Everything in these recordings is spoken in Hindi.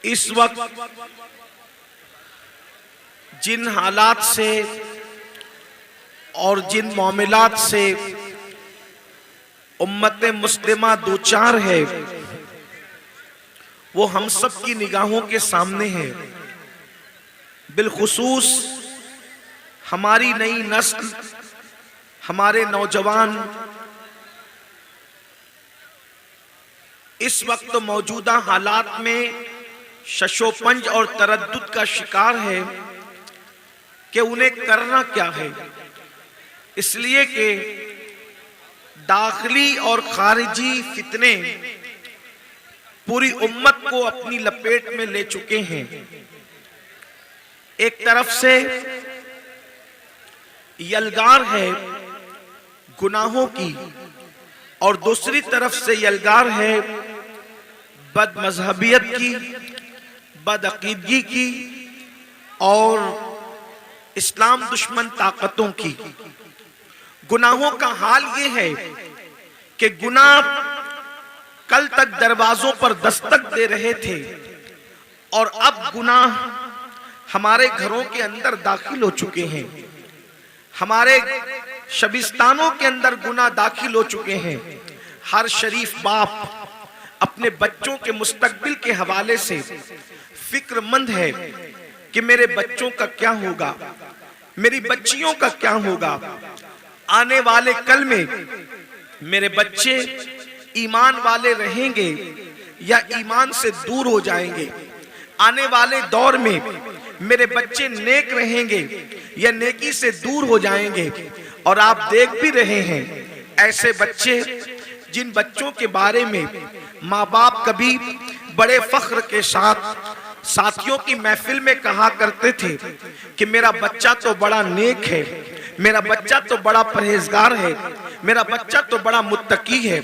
इस वक्त जिन हालात से और जिन मामलात से उम्मत मुस्लिमा दो चार है, वो हम सब की निगाहों के सामने है। बिलखुसूस हमारी नई नस्ल, हमारे नौजवान इस वक्त मौजूदा हालात में शशोपंज और तरद्दुद का शिकार है कि उन्हें करना क्या है। इसलिए कि दाखिली और खारिजी फितने पूरी उम्मत को अपनी लपेट में ले चुके हैं। एक तरफ से यलगार है गुनाहों की और दूसरी तरफ से यलगार है बदमजहबियत की, बदअकीदगी की और इस्लाम दुश्मन ताकतों की। गुनाहों का हाल ये है कि गुनाह कल तक दरवाजों पर दस्तक दे रहे थे और अब गुनाह हमारे घरों के अंदर दाखिल हो चुके हैं। हमारे शबिस्तानों के अंदर गुनाह दाखिल हो चुके हैं। हर शरीफ बाप अपने बच्चों के मुस्तकबिल के हवाले से फिक्रमंद है कि मेरे बच्चों का क्या होगा, मेरी बच्चियों का क्या होगा। आने वाले कल में मेरे बच्चे ईमान वाले रहेंगे या ईमान से दूर हो जाएंगे। आने वाले दौर में मेरे बच्चे नेक रहेंगे या नेकी से दूर हो जाएंगे। और आप देख भी रहे हैं ऐसे बच्चे जिन बच्चों के बारे में माँ बाप कभी बड़े फख्र के साथ साथियों की महफिल में कहा करते थे कि मेरा बच्चा तो बड़ा नेक है, मेरा बच्चा तो बड़ा परहेजगार है, मेरा बच्चा तो बड़ा मुत्तकी है,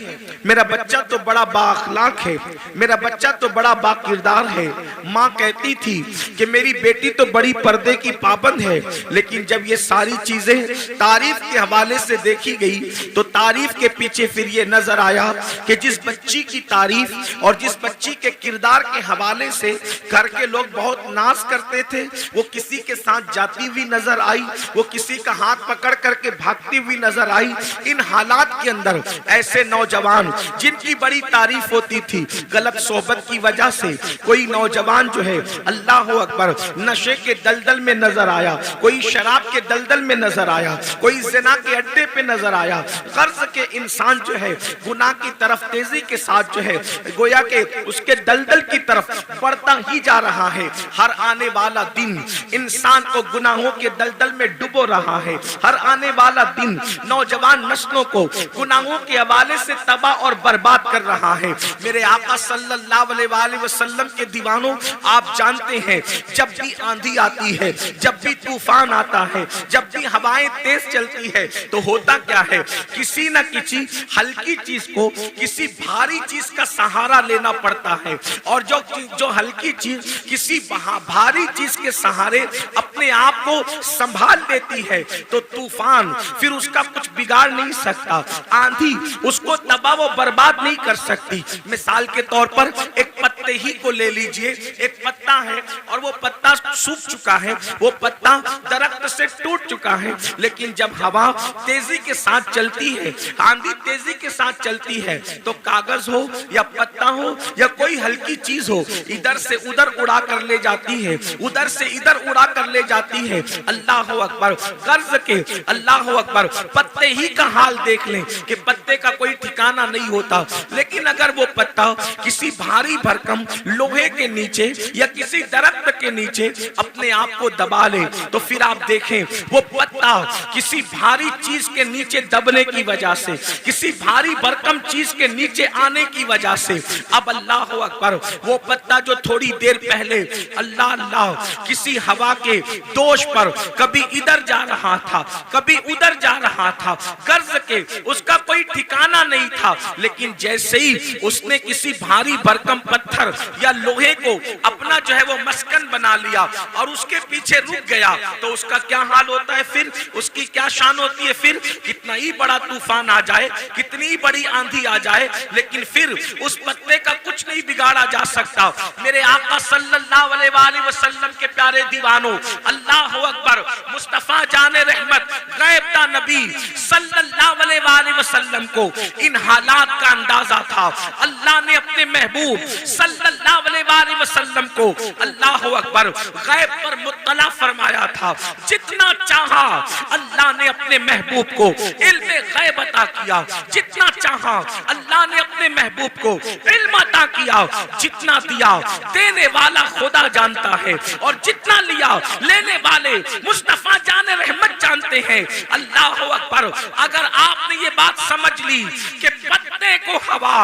मेरा बच्चा तो बड़ा बाअखलाक है, मेरा बच्चा तो बड़ा बाकिरदार है। माँ कहती थी कि मेरी बेटी तो बड़ी पर्दे की पाबंद है। लेकिन जब ये सारी चीजें तारीफ के हवाले से देखी गई तो तारीफ के पीछे फिर ये नजर आया कि जिस बच्ची की तारीफ और जिस बच्ची के किरदार के हवाले से घर के लोग बहुत नाज करते थे, वो किसी के साथ जाती हुई नजर आई, वो किसी का हाथ पकड़ करके भागती हुई नजर आई। इन हालात के अंदर ऐसे नौजवान जिनकी बड़ी तारीफ होती थी, गलत सोहबत की वजह से कोई नौजवान जो है अल्लाह अकबर नशे के दलदल में नजर आया, कोई शराब के दलदल में नजर आया, कोई ज़िना के अड्डे पे नजर आया। कर्ज के इंसान जो है गुनाह की तरफ तेजी के साथ जो है गोया के उसके दलदल की तरफ बढ़ता ही जा रहा है। हर आने वाला दिन इंसान को गुनाहों के दलदल में डुबो रहा है। हर आने वाला दिन नौजवान नस्लों को गुनाहों के हवाले से तबाह और बर्बाद कर रहा है। मेरे आका सल्लल्लाहु अलैहि वसल्लम के दीवानों, आप जानते हैं जब भी आंधी आती है, जब भी तूफान आता है, जब भी हवाएं तेज चलती है तो होता क्या है, किसी न किसी हल्की चीज को किसी भारी चीज का सहारा लेना पड़ता है। और जो हल्की चीज किसी भारी चीज के सहारे अपने आप को संभाल लेती है तो तूफान फिर उसका कुछ बिगाड़ नहीं सकता, आंधी उसको तबाह व बर्बाद नहीं कर सकती। मिसाल के तौर पर एक पत्ते ही को ले लीजिए, एक पत्ता है और वो पत्ता सूख चुका है, वो पत्ता दरख्त से टूट चुका है, लेकिन जब हवा तेजी के साथ चलती है, आंधी तेजी के साथ चलती है तो कागज हो या पत्ता हो या कोई हल्की चीज हो, इधर से उधर उड़ा कर ले जाती है, उधर से इधर उड़ा कर ले जाती है। अल्लाह अकबर, कर्ज के अल्लाह अकबर, पत्ते ही का हाल देख लें कि पत्ते का कोई ठिकाना नहीं होता। लेकिन अगर वो पत्ता किसी भारी भरकम लोहे के नीचे या किसी दरख्त के नीचे अपने आप को दबा ले तो फिर आप देखें वो पत्ता किसी भारी चीज के नीचे दबने की वजह से, किसी भारी भरकम चीज के नीचे आने की वजह से अब अल्लाह अकबर वो पत्ता जो थोड़ी देर पहले अल्लाह अल्लाह किसी हवा के दोष पर कभी इधर जा रहा था, कभी उधर जा रहा था, कर्ज के उसका कोई ठिकाना नहीं था, लेकिन जैसे ही उसने किसी भारी भरकम पत्थर या लोहे को अपना वहां जो है वो मस्कन बना लिया और उसके पीछे रुक गया, तो उसका क्या हाल होता है फिर, उसकी क्या शान होती है फिर। कितना ही बड़ा तूफान आ जाए, कितनी बड़ी आंधी आ जाए, लेकिन फिर उस पत्ते का कुछ नहीं बिगाड़ा जा सकता। मेरे आका सल्लल्लाहु अलैहि वसल्लम के प्यारे दीवानों, अल्लाह अकबर, मुस्तफा जाने रहमत गैब दा नबी सल्लल्लाहु अलैहि वसल्लम को इन हालात का अंदाजा था। अल्लाह ने अपने महबूब सल्लल्लाहु अलैहि वसल्लम को अल्लाह अकबर गैब पर मुत्तला फरमाया था। जितना चाहा अल्लाह ने अपने महबूब को इल्म गैब अता किया, जितना चाहा अल्लाह ने अपने महबूब को इल्म अता किया। जितना दिया देने वाला खुदा जानता है, और जितना लिया लेने वाले मुस्तफा जाने रहमत जानते हैं। अल्लाह अकबर, अगर आपने ये बात समझ ली कि पत्ते को हवा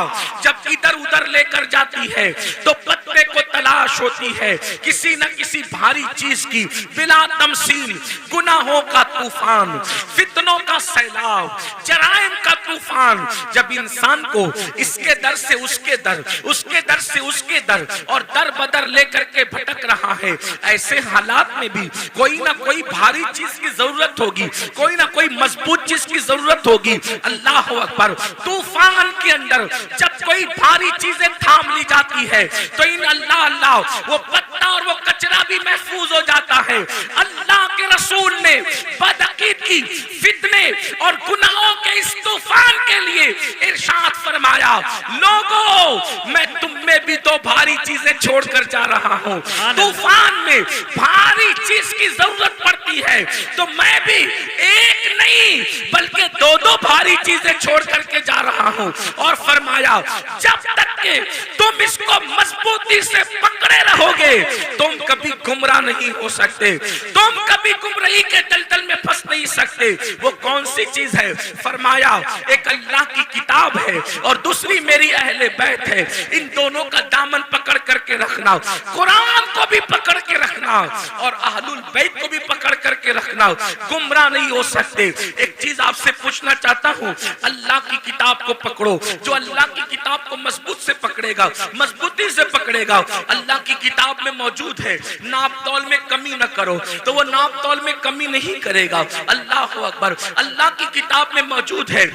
जब इधर उधर लेकर जाती है तो पत्ते को तलाश होती है किसी न किसी भारी चीज की, बिला तमसील गुनाहों का तूफान, फितनों का सैलाब, जराइम का तूफान जब इंसान को इसके दर से उसके दर, उसके दर से उसके दर और दर बदर लेकर के भटक रहा है, ऐसे हालात में भी कोई ना कोई भारी चीज की जरूरत होगी, कोई ना कोई मजबूत चीज की जरूरत होगी। अल्लाह अकबर, तूफान के अंदर जब कोई भारी चीजें थाम ली जाती है तो इन अल्लाह अल्लाह वो पत्ता और वो कचरा भी महफूज हो जाता है। अल्लाह के रसूल ने बदअकीदगी, फितने और गुनाहों के इस तूफान के लिए इरशाद फरमाया, लोगों मैं तुम में भी दो भारी चीजें छोड़कर जा रहा हूँ। तूफान में भारी चीज की जरूरत पड़ती है तो मैं भी एक नहीं बल्कि दो दो भारी चीजें छोड़ करके जा रहा हूँ। और फरमाया, जब तक के तुम इसको मजबूती से पकड़े रहोगे तुम कभी गुमराह नहीं हो सकते, तुम कभी गुमराही के दलदल में फंस नहीं सकते। वो कौन सी चीज है? फरमाया, एक अल्लाह की किताब है और दूसरी मेरी अहले बैत है। इन दोनों का दामन पकड़ करके रखना, कुरान को भी पकड़ के रखना और अहलुल बैत को भी पकड़ करके रखना, गुमराह नहीं हो सकते। एक चीज आपसे पूछना चाहता हूँ, अल्लाह की किताब को पकड़ो। जो अल्लाह की किताब को मजबूत से पकड़ेगा, मजबूती से पकड़ेगा, अल्लाह की किताब में मौजूद है नाप तौल में कमी न करो, तो वो नाप तौल में कमी नहीं करेगा। अल्लाह अकबर, अल्लाह की किताब में मौजूद है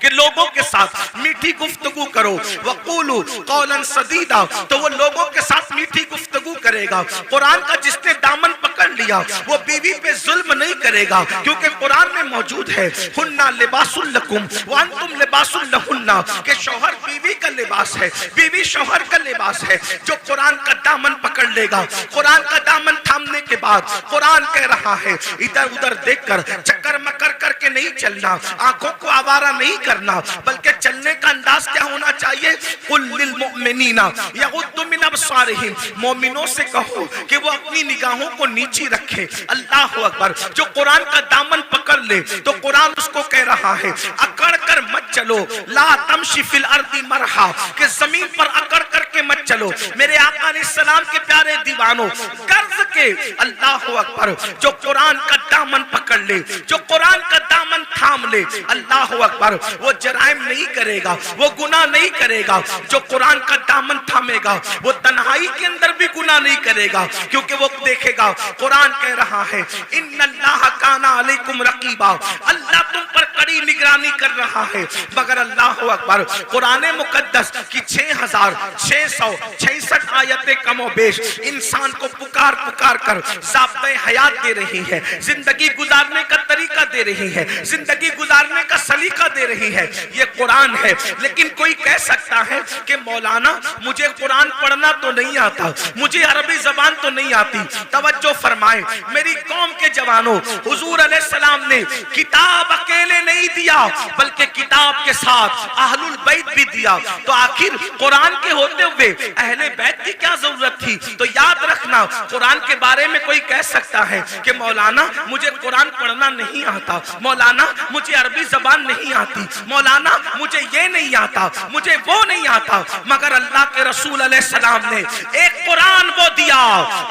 कि लोगों के साथ मीठी गुफ्तगू करो, वक़ूलू क़ौलन सदीदा, तो वो लोगों के साथ मीठी गुफ्तगू करेगा। कुरान का जिसने दामन पकड़ लिया वो बीवी पे जुल्म नहीं करेगा, क्योंकि कुरान में मौजूद है, हुन्ना लिबासुल लकुम व अंतुम लिबासुल लहुन्ना, के शौहर बीवी का लिबास है, बीवी शौहर का लिबास है। जो कुरान का दामन पकड़ लेगा, कुरान का दामन थामने के बाद कुरान कह रहा है, इधर उधर देखकर चक्कर मकर करके नहीं चलना, आंखों को आवारा नहीं करना, बल्कि चलने का अंदाज क्या होना चाहिए? कुल लिल मुमिनीना यगुद्दु मिन अबसारिहिम, मोमिनों से कहो कि वो अपनी निगाहों को नीची रखे। अल्लाह अकबर, जो कुरान का दामन पकड़ ले तो कुरान उसको कह रहा है, अकड़ कर मत चलो, ला तमशी फिल अर्दी मरहा, कि जमीन पर अकड़ करके मत चलो। मेरे आका अलैहिस्सलाम के प्यारे दीवानों, कर्ज के अल्लाह अकबर, जो कुरान का दामन पकड़ ले, जो कुरान का दामन थाम ले, अल्लाह अकबर, वो जराइम नहीं करेगा, वो गुनाह नहीं करेगा। जो कुरान का दामन थामेगा वो तन्हाई के अंदर भी गुनाह नहीं करेगा, क्योंकि वो देखेगा कुरान कह रहा है, इन्नल्लाह काना अलैकुम रकीबा, अल्लाह तुम पर कड़ी निगरानी कर रहा है। मगर अल्लाह अकबर, कुरान मुकद्दस की 6666 आयतें कमोबेश इंसान को पुकार पुकार कर ज़ाब्ते हयात दे रही है, जिंदगी गुजारने का तरीका दे रही है, जिंदगी गुजारने का सलीका दे रही है। ये कुरान है। लेकिन कोई कह सकता है कि मौलाना मुझे कुरान पढ़ना तो नहीं आता, मुझे अरबी जबान तो नहीं आती। तवज्जो फरमाएं मेरी कौम के जवानों, हुजूर अलैहिस्सलाम ने किताब अकेले नहीं दिया बल्कि किताब के साथ अहलुल बैत भी दिया। तो आखिर कुरान के होते हुए अहले बैत की क्या जरूरत थी? तो याद रखना, कुरान के बारे में कोई कह सकता है कि मौलाना मुझे कुरान पढ़ना नहीं आता, मौलाना मुझे अरबी जबान नहीं आती, मौलाना मुझे ये नहीं आता, मुझे वो नहीं आता। मगर अल्लाह के रसूल अलैहिस्सलाम ने एक कुरान वो दिया,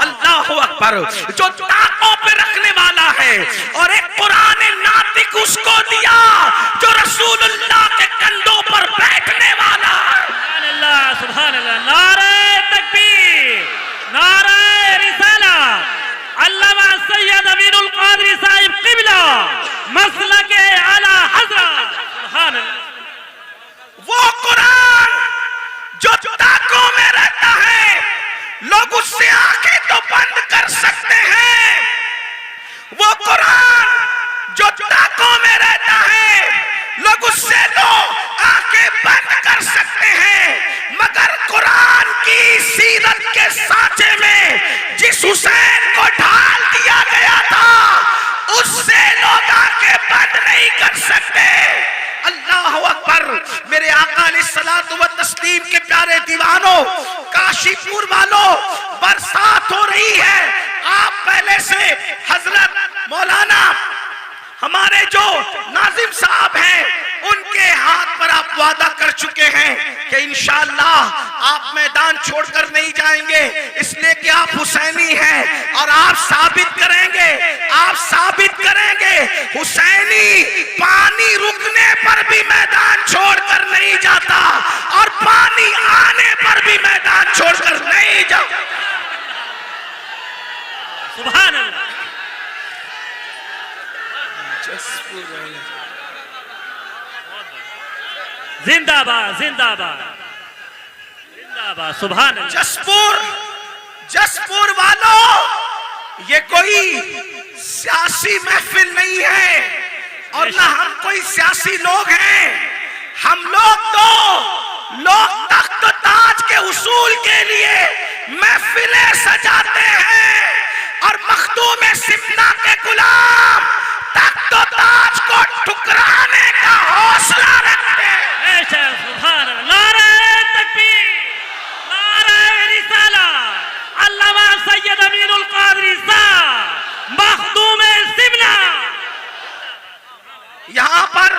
अल्लाह अकबर, जो ताकों पे रखने वाला है, और एक कुरान नातिक उसको दिया जो रसूलुल्लाह के कंधों पर बैठने वाला। सुभान अल्लाह, सुभान अल्लाह, नारे तकबीर, नारा आंखें तो बंद कर सकते हैं, वो कुरान जो ताकों में रहता है लोग उससे तो आंखें बंद कर सकते हैं, मगर कुरान की सीरत के सांचे में जिस हुसैन को ढाल दिया गया था उससे लोग आंखें बंद नहीं कर सकते। अल्लाह अकबर। मेरे आका अलैहिस्सलातु व तस्लीम के प्यारे दीवानों, काशीपुर वालों, बरसात हो रही है। आप पहले से हजरत मौलाना हमारे जो नाजिम साहब हैं उनके हाथ पर आप वादा कर चुके हैं कि इंशाअल्लाह आप मैदान छोड़कर नहीं जाएंगे, इसलिए कि आप हुसैनी हैं और आप साबित करेंगे हुसैनी पानी रुकने पर भी मैदान छोड़कर नहीं जाता और पानी आने पर भी मैदान छोड़कर नहीं जाता। सुभान अल्लाह। जिंदाबाद जिंदाबाद जिंदाबाद। सुभान अल्लाह। जसपुर वालों, ये कोई सियासी महफिल नहीं है और ना हम कोई सियासी लोग हैं। हम लोग तो लोग तख्त ताज के उसूल के लिए महफिलें सजाते हैं और मखदूम सिमना के गुलाम तख्त ताज को ठुकराने का हौसला रखते हैं। सुभान अल्लाह। नारे तकबीर, नारे रिसालत। अल्लामा सैयद अमीनुल कादरी साहब मखदूम सिमना। यहाँ पर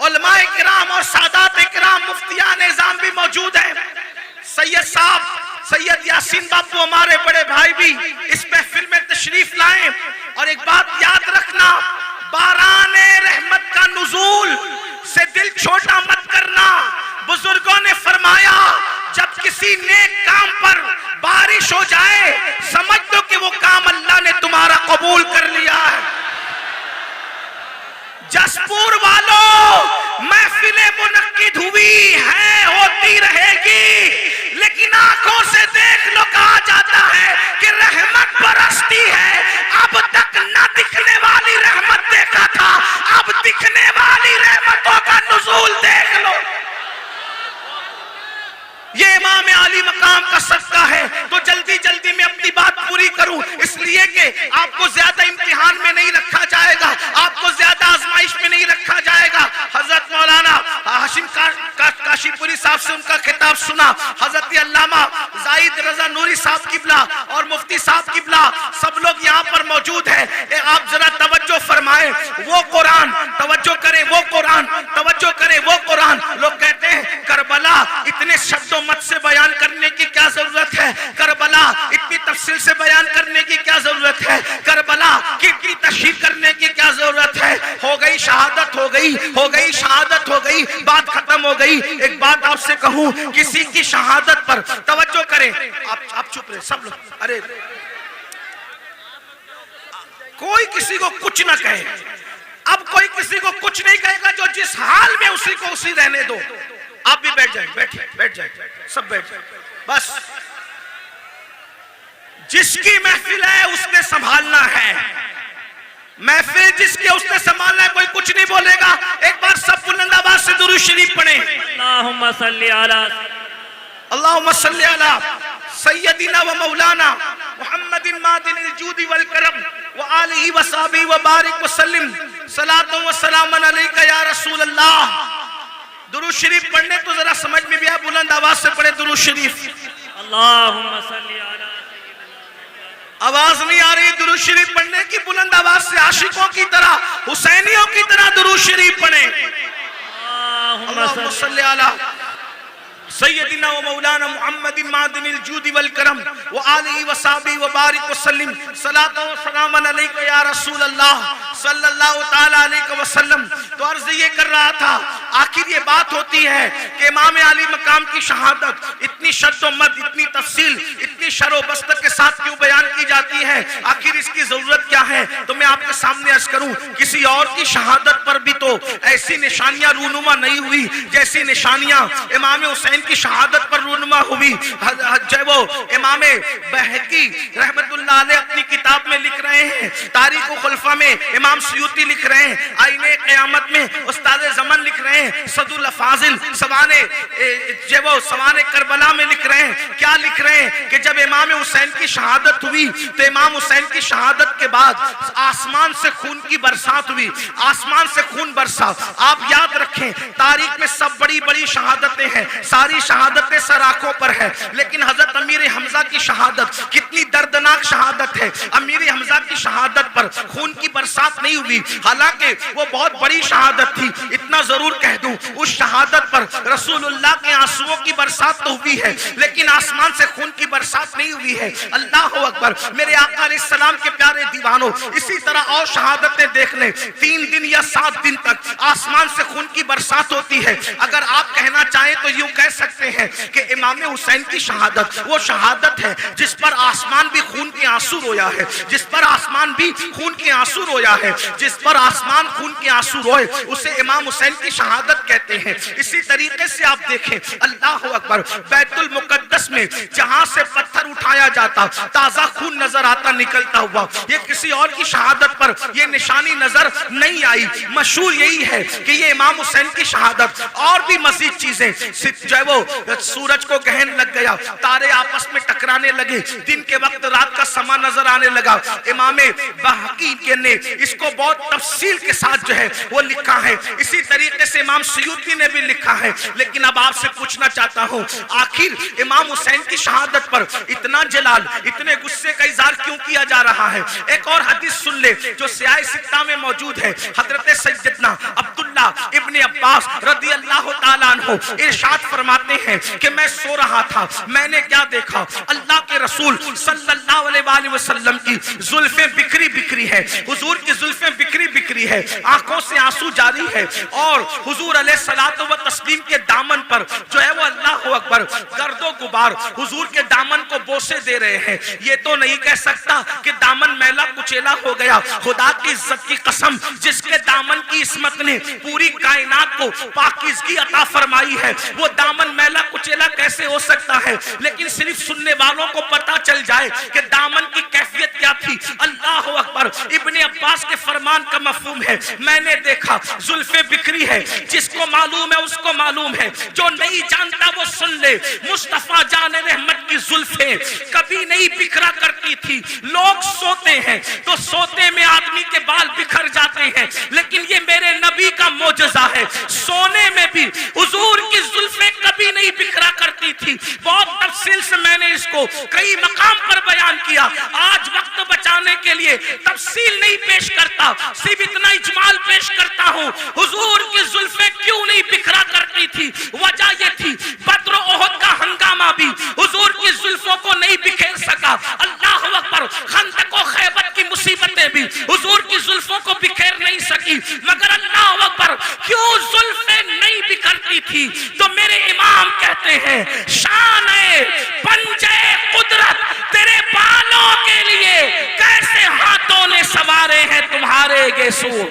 उलमाए किराम और सादात किराम मुफ्तियान निजाम भी मौजूद हैं। सैयद साहब सैयद यासीन बापू हमारे बड़े भाई भी इस महफिल में तशरीफ लाएं। और एक बात याद रखना, बाराने रहमत का नुज़ूल से दिल छोटा मत करना। बुजुर्गों ने फरमाया जब किसी नेक काम पर बारिश हो जाए समझ दो कि वो काम अल्लाह ने तुम्हारा कबूल कर लिया है। जसपुर वालों, महफिलें मुनक्किद हुई है, होती रहेगी, लेकिन आंखों से देख लो, कहा जाता है कि रहमत बरसती है। अब तक न दिखने वाली रहमत देखा था, अब दिखने वाली रहमतों का नुज़ूल देख लो। ये इमाम आली मकाम का सदका है। तो जल्दी जल्दी में अपनी बात पूरी करूं, इसलिए कि आपको ज्यादा इम्तिहान में नहीं रखा जाएगा, आपको ज्यादा आजमाइश में नहीं रखा जाएगा। हजरत मौलाना हाशिम काशीपुरी साहब से उनका खिताब सुना, हजरत अल्लामा जाहिद रजा नूरी साहब किबला और मुफ्ती साहब किबला सब लोग यहाँ पर मौजूद है। आप जरा तवज्जो फरमाएं, वो कुरान तवज्जो करें, वो कुरान तवज्जो करें, वो कुरान। लोग कहते हैं करबला इतने शब्दों मत से बयान करने की क्या जरूरत है, करबला इतनी तफसील से बयान करने की क्या जरूरत है, करबला की तशरीह करने की क्या जरूरत है। हो गई शहादत, हो गई शहादत, हो गई, बात खत्म हो गई। एक बात आपसे कहूं, किसी की शहादत पर तवज्जो करें। आप चुप रहे सब लोग। अरे कोई किसी को कुछ ना कहे, अब कोई किसी को कुछ नहीं कहेगा, जो जिस हाल में उसी को उसी रहने दो। आप भी बैठ जाए, बैठ जाए, सब बैठ जाए। बस जिसकी महफिल है उसने संभालना है, महफिल जिसके उसने संभालना है, कोई कुछ नहीं बोलेगा। एक बार सब बुलंद आवाज से दुरूद शरीफ पढ़े। अल्लाहुम्मा सल्ली अला सय्यदिना व मौलाना मुहम्मदिन मादिनिल जूदी वल करम व आलिहि व सहबी व बारिक व सल्लिम सलातु व सलामन अलैका या रसूल अल्लाह। दुरूद शरीफ पढ़ने तो जरा समझ में भी आए, बुलंद आवाज से पढ़े दुरूद शरीफ। अल्लाहुम्मा सल्ली अला। आवाज नहीं आ रही दुरूद शरीफ पढ़ने की, बुलंद आवाज से आशिकों की तरह, हुसैनियों की तरह दुरूद शरीफ पढ़े। अल्लाहुम्मा सल्ली अला सय्यदिना व मौलाना मुहम्मदिन मादिनिल जूदी वल करम व आलिहि व सहबी व बारिक व सल्लिम सलातु व सलामन अलैका या रसूल अल्लाह। सल्लल्लाहु ताला अलैहि वसल्लम। तो अर्ज ये कर रहा था, आखिर ये बात होती है कि इमाम अली मकाम की शहादत इतनी शद्दो मद, इतनी तफसील, इतनी शरो बस्त के साथ क्यों बयान की जाती है, आखिर इसकी जरूरत क्या है? तो मैं आपके सामने अर्ज करूं, किसी और की शहादत पर भी तो ऐसी निशानियां रूनुमा नहीं हुई जैसी निशानियां इमाम हुसैन की शहादत पर रूनुमा हुई। जो वो इमाम बहकी रहमतुल्लाह अलैह अपनी किताब में लिख रहे हैं, तारीख खुलफा में इमाम सयूती लिख रहे हैं, आईने क़यामत में उस्ताद ज़मान लिख रहे हैं, सदुल फाजिल सवाने करबला में लिख रहे हैं। क्या लिख रहे हैं कि जब इमाम हुसैन की शहादत हुई तो इमाम हुसैन की शहादत के बाद आसमान से खून की बरसात हुई, आसमान से खून बरसा। आप याद रखें, तारीख में सब बड़ी बड़ी शहादतें हैं, सारी शहादतें सर आंखों पर है, लेकिन हजरत अमीर हमजा की शहादत कितनी दर्दनाक शहादत है। अमीर हमजा की शहादत पर खून की बरसात नहीं हुई, हालांकि वो बहुत बड़ी शहादत थी। इतना जरूर कह दूं, उस शहादत पर रसूलुल्लाह के आंसुओं की बरसात तो हुई है, लेकिन आसमान से खून की बरसात नहीं हुई है। अल्लाह अकबर। मेरे आका अलैहिस्सलाम के प्यारे दीवानों, इसी तरह और शहादतें देख लें, 3 दिन या 7 दिन तक आसमान से खून की बरसात होती है। अगर आप कहना चाहें तो यूं कह सकते हैं कि इमाम हुसैन की शहादत वो शहादत है जिस पर आसमान भी खून के आंसू रोया है, जिस पर आसमान भी खून के आंसू रोया है, जिस पर आसमान खून के आंसू रोए उसे इमाम हुसैन की शहादत कहते हैं। इसी तरीके से आप देखें, अल्लाह अकबर, बैतुल मुकद्दस में जहां से पत्थर उठाया जाता ताजा खून नजर आता निकलता हुआ, ये किसी और की शहादत पर ये निशानी नजर नहीं आई। मशहूर यही है कि ये इमाम हुसैन की शहादत। और भी मजीद चीजें, जो है वो सूरज को गहन लग गया, तारे आपस में टकराने लगे, दिन के वक्त रात का समा नजर आने लगा। इमाम बहकी ने इसको बहुत तफसील के साथ जो है वो लिखा है। इसी तरीके से इमाम सयूती ने भी लिखा है। लेकिन अब आपसे पूछना चाहता हूं, आखिर इमाम हुसैन की शहादत पर इतना जलाल, इतने गुस्से का इजहार क्यों किया जा रहा है? एक और हदीस सुन ले जो सियाह सित्ता में मौजूद है। हजरत सैयदना अब्दुल्ला इब्ने अब्बास रदी अल्लाह ताला अन्हु इरशाद फरमाते हैं कि मैं सो रहा था, मैंने क्या देखा, अल्लाह के रसूल सल्लल्लाहु अलैहि वसल्लम की जुल्फें बिखरी बिखरी है, हुजूर की जुल्फें बिखरी बिखरी है, आंखों से आंसू जारी है, और हुजूर अलैहिस्सलातु व तस्लीम के दामन पर जो है वो अल्लाह अकबर गर्दो गुबार हुजूर के दामन को बोसे दे रहे हैं। ये तो नहीं कह सकता कि दामन मैला कुचेला हो गया। खुदा की इज्जत की कसम, जिसके दामन की इस्मत ने पूरी कायनात को पाकीज़गी अता फरमाई है, वो दामन मैला कुचेला कैसे हो सकता है? लेकिन सिर्फ सुनने वालों को पता चल जाए कि दामन की कैफियत क्या थी। अल्लाह अकबर। इब्ने अब्बास के फरमान का मफहूम है, मैंने देखा जुल्फे बिखरी है, जिसको मालूम है उसको मालूम है, जो नहीं जानता वो सुन ले। मुस्तफा जाने रहमत की जुल्फे कभी नहीं बिखरा करती थी। लोग सोते हैं तो सोते में आदमी के बाल बिखर जाते हैं, लेकिन ये मेरे नबी का मोजज़ा है, सोने में भी हुजूर की जुल्फे कभी नहीं बिखरा करती थी। बहुत तफसील से मैंने इसको कई मकाम पर बयान किया। आज वक्त बचाने के लिए तफसील नहीं पेश करता, सिर्फ इतना इजमाल पेश करता हूँ। हुजूर की जुल्फे क्यों नहीं बिखरा करती थी? वजह ये थी, बद्र ओहद का हंगामा भी हुजूर की जुल्फों को नहीं बिखेर सका। अल्लाह अकबर। खंदक और खैबर की मुसीबतें भी हुजूर की जुल्फों को बिखेर नहीं सकी। मगर अल्लाह अकबर, क्यों जुल्फे नहीं बिखरती थी? तो मेरे इमाम कहते हैं, शान है पंजे कुदरत तेरे बालों के लिए कैसे हाथों ने सवारे हैं तुम्हारे गेसू।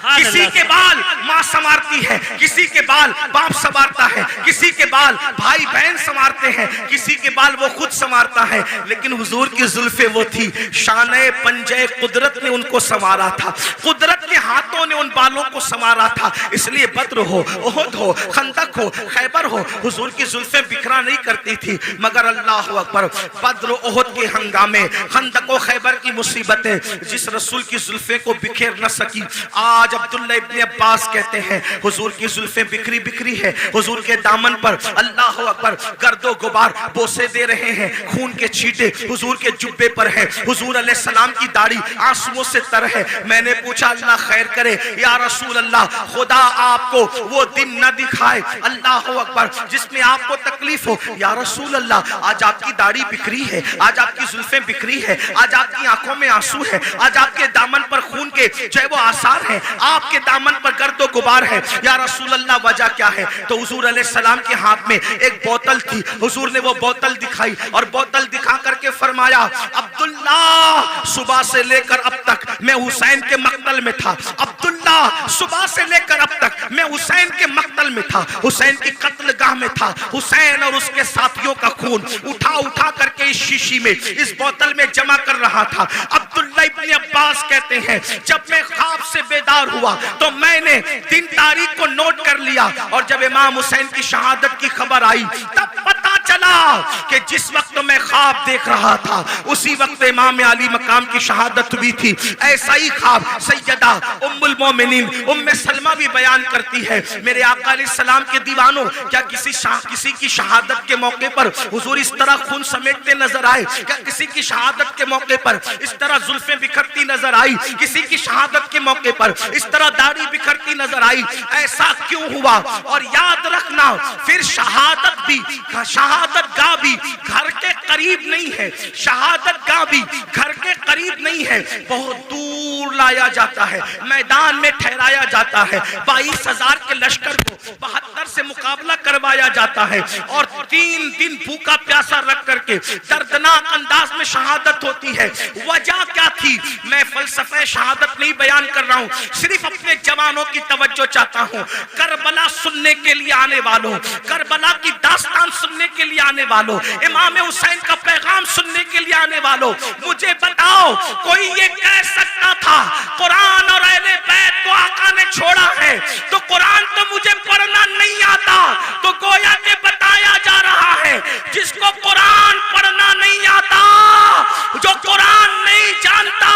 किसी के बाल माँ संवारती है, किसी के बाल बाप संवारता है, किसी के बाल भाई बहन संवारते हैं, किसी के बाल वो खुद संवारता है, लेकिन हुजूर की जुल्फे वो थी, शाने पंजे कुदरत ने उनको संवारा था, कुदरत के हाथों ने उन बालों को संवारा था। इसलिए बद्र हो, ओहद हो, खंदक हो, खैबर हो, हुजूर की जुल्फे बिखरा नहीं करती थी। मगर अल्लाह अकबर, बद्र ओहद के हंगामे, खंदक और खैबर की मुसीबतें जिस रसूल की जुल्फे को बिखेर न सकी, आज अब्दुल्ला इब्ने अब्बास कहते हैं हुजूर की जुल्फें बिखरी बिखरी है, हुजूर के दामन पर अल्लाह अकबर गर्दो गुबार बोसे दे रहे हैं, खून के छींटे हुजूर के जुब्बे पर है, हुजूर अलैहि सलाम की दाढ़ी आंसुओं से तर है। मैंने पूछा अल्लाह खैर करे या रसूल अल्लाह, खुदा आपको वो दिन न दिखाए अल्लाह अकबर जिसमें आपको तकलीफ हो। या रसूल अल्लाह, आज आपकी दाढ़ी बिखरी है, आज आपकी जुल्फें बिखरी है, आज आपकी आंखों में आंसू है, आज आपके दामन पर खून के जो है वो आसार हैं, आपके दामन पर गर्दो गुबार है। या रसूल अल्लाह वजह क्या है? तो हुजूर अलैहि सलाम के हाथ में एक बोतल थी, हुजूर ने वो बोतल दिखाई और बोतल दिखा करके फरमाया अब्दुल्ला सुबह से लेकर अब तक मैं हुसैन के मक्तल में था, अब्दुल्ला सुबह से लेकर अब तक मैं हुसैन के मक्तल में था, हुसैन की कत्लगाह में था, हुसैन और उसके साथियों का खून उठा उठा करके इस शीशी में इस बोतल में जमा कर रहा था। अब्दुल्ला इब्ने अब्बास कहते हैं जब मैं ख्वाब से बेदार हुआ तो मैंने दिन तारीख को नोट कर लिया और जब इमाम हुसैन की शहादत की खबर आई तब पता चला कि जिस वक्त मैं ख्वाब देख रहा था उसी वक्त इमाम अली मकाम की शहादत हुई थी। ऐसा ही ख्वाब सैयदा उम्मुल मोमिनीन उम्मे सलमा भी बयान करती है। मेरे आका अलैहिस्सलाम के दीवानों, क्या किसी की शहादत के मौके पर हुजूर इस तरह खून समेटते नजर आए? क्या किसी की शहादत के मौके पर इस तरह जुल्फें बिखरती नजर आई? किसी की शहादत के मौके पर इस तरह दाढ़ी बिखरती नजर आई? ऐसा क्यों हुआ? और याद रखना फिर शहादत गाह भी घर के करीब नहीं है, शहादत गाह भी घर के करीब नहीं है, बहुत दूर लाया जाता है, मैदान में ठहराया जाता है, 22,000 के लश्कर को 72 से मुकाबला करवाया जाता है और 3 दिन भूखा प्यासा रख करके दर्दनाक अंदाज में शहादत होती है। वजह क्या थी? मैं फलसफे शहादत नहीं बयान कर रहा हूं, सिर्फ अपने जवानों की तवज्जो चाहता हूं। करबला सुनने के लिए आने वालों, करबला की दास्तान सुनने के लिए आने वालों, इमाम हुसैन का पैगाम सुनने के लिए आने वालों, मुझे बताओ कोई ये कह सकता था कुरान और अहले बैत को आका ने छोड़ा है तो कुरान तो मुझे पढ़ना नहीं आता? तो गोया के बताया जा रहा है जिसको कुरान पढ़ना नहीं आता, जो कुरान नहीं जानता,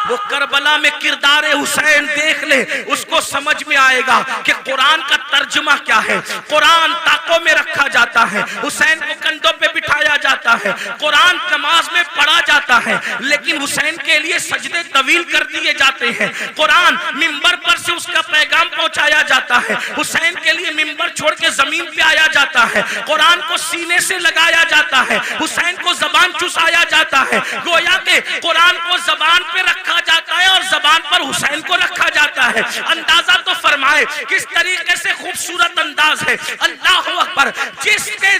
वो करबला में किरदार हुसैन देख ले, उसको समझ में आएगा कि कुरान का तर्जुमा क्या है। कुरान ताकों में रखा जाता है, हुसैन को कंधों पे बिठाया जाता है, कुरान नमाज में पढ़ा जाता है, लेकिन हुसैन के लिए सजदे तवील कर दिए जाते हैं। कुरान मिंबर पर से उसका पैगाम पहुंचाया जाता है, हुसैन के लिए मिंबर छोड़ के जमीन पे आया जाता है, कुरान को सीने से लगाया जाता है, हुसैन को जबान चुसाया जाता है। गोया के कुरान को जबान पे रखा जाता है और जबान पर हुसैन को रखा जाता है। अंदाजा तो फरमाए किस तरीके से खूबसूरत अंदाज है। अल्लाह अकबर,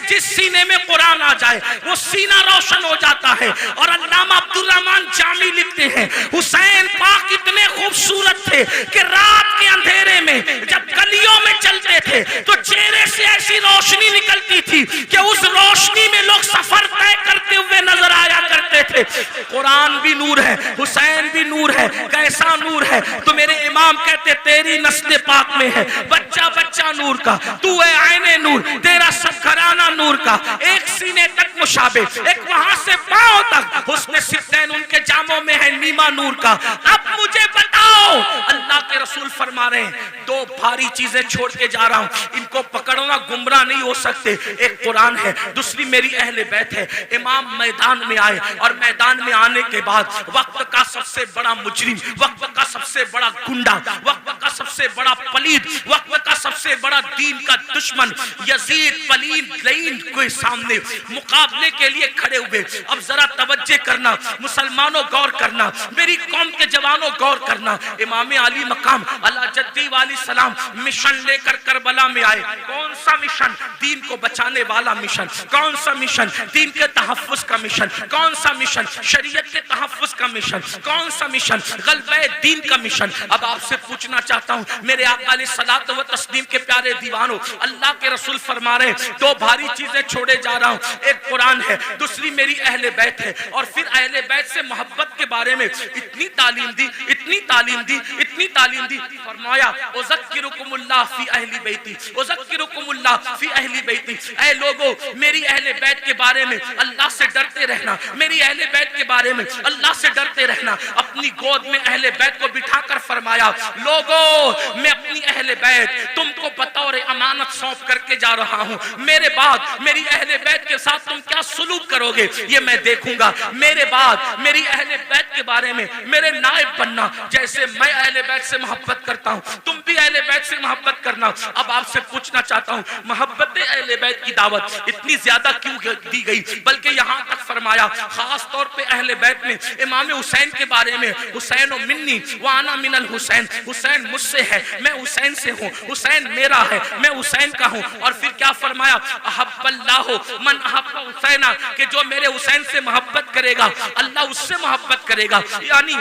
जिस सीने में कुरान आ जाए वो सीना रोशन हो जाता है। और अल्लामा अब्दुल रहमान जामी लिखते हैं हुसैन पाक इतने खूबसूरत थे कि रात के अंधेरे में जब गलियों में चलते थे तो चेहरे से ऐसी रोशनी निकलती थी कि उस रोशनी में लोग सफर तय करते हुए नजर आया करते थे। कुरान भी नूर है, हुसैन भी नूर है। कैसा नूर है? तो मेरे इमाम कहते तेरी नस्ल पाक में है बच्चा बच्चा नूर का, तू है आईने नूर, तेरा सब घराना नूर का। एक सीने तक मुशाबे, एक वहां से पांव तक हुस्न सिद्दैन उनके जामों में है नीमा नूर का। अब मुझे बताओ, अल्लाह के रसूल फरमा रहे हैं दो भारी चीजें छोड़ के जा रहा हूं, इनको पकड़ना गुमराह नहीं हो सकते। एक कुरान है, दूसरी मेरी अहले बैत है। इमाम मैदान में आए और मैदान में आने के बाद वक्त का सबसे बड़ा मुजरिम, वक्त का सबसे बड़ा गुंडा, वक्त का सबसे बड़ा पलीद, वक्त का सबसे बड़ा दीन का दुश्मन यजीद पलीद लईन के सामने मुकाबले के लिए खड़े हुए। अब जरा तवज्जो करना मुसलमानों, गौर करना, मेरी कौम के जवानों गौर करना। इमाम अली मकाम अला जद्दी वाली सलाम मिशन लेकर करबला में आए। कौन सा मिशन? दीन को बचाने वाला मिशन। कौन सा मिशन? दीन के तहफ्फुज का मिशन। कौन सा मिशन? शरीयत के तहफ्फुज का मिशन। कौन सा मिशन? गलबे दीन का मिशन। अब आपसे पूछना चाहता हूं मेरे आका अलैहिस्सलातु व तस्लीम के प्यारे दीवानों, अल्लाह के रसूल फरमा रहे दो भारी चीजें छोड़े जा रहा हूं, एक कुरान है, दूसरी मेरी अहले बैत है। और फिर अहले बैत से मोहब्बत के बारे में इतनी तालीम दी, इतनी तालीम दी, इतनी तालीम दी। फरमाया उज़क्किरुकुमुल्लाह फी अहली बैती, उज़क्किरुकुमुल्लाह फी अहली बैती। ऐ लोगों, मेरी अहले बैत के बारे में अल्लाह से डरते रहना, मेरी अहले बैत के बारे में अल्लाह से डरते रहना। अपनी गोद में अहले बैत को बिठाकर फरमाया, लोगों मैं अपनी अहले बैत तुमको बतौर अमानत सौंप करके जा रहा हूं। मेरे बाद मेरी अहले बैत के साथ तुम क्या सुलूक करोगे ये मैं देखूंगा। मेरे बाद मेरी अहले बैत के बारे में मेरे नायब बनना। जैसे मैं अहले बैत से मोहब्बत करता हूं तुम भी अहले बैत से मोहब्बत करना। अब आपसे पूछना चाहता हूं, मोहब्बत अहले बैत की दावत इतनी ज्यादा क्यों दी गई? बल्कि यहां तक फरमाया खास तौर पे अहले बैत में इमाम हुसैन के बारे में, हुसैन मिन्नी व अना मिनल हुसैन, हुसैन मुझसे है, मैं हुसैन से हूं, हुसैन मेरा है, मैं हुसैन का हूं। और फिर क्या फरमाया, अहब्बल्लाहु मन अहब्बा हुसैना, कि जो मेरे हुसैन से मोहब्बत करेगा अल्लाह उससे मोहब्बत करेगा। यानी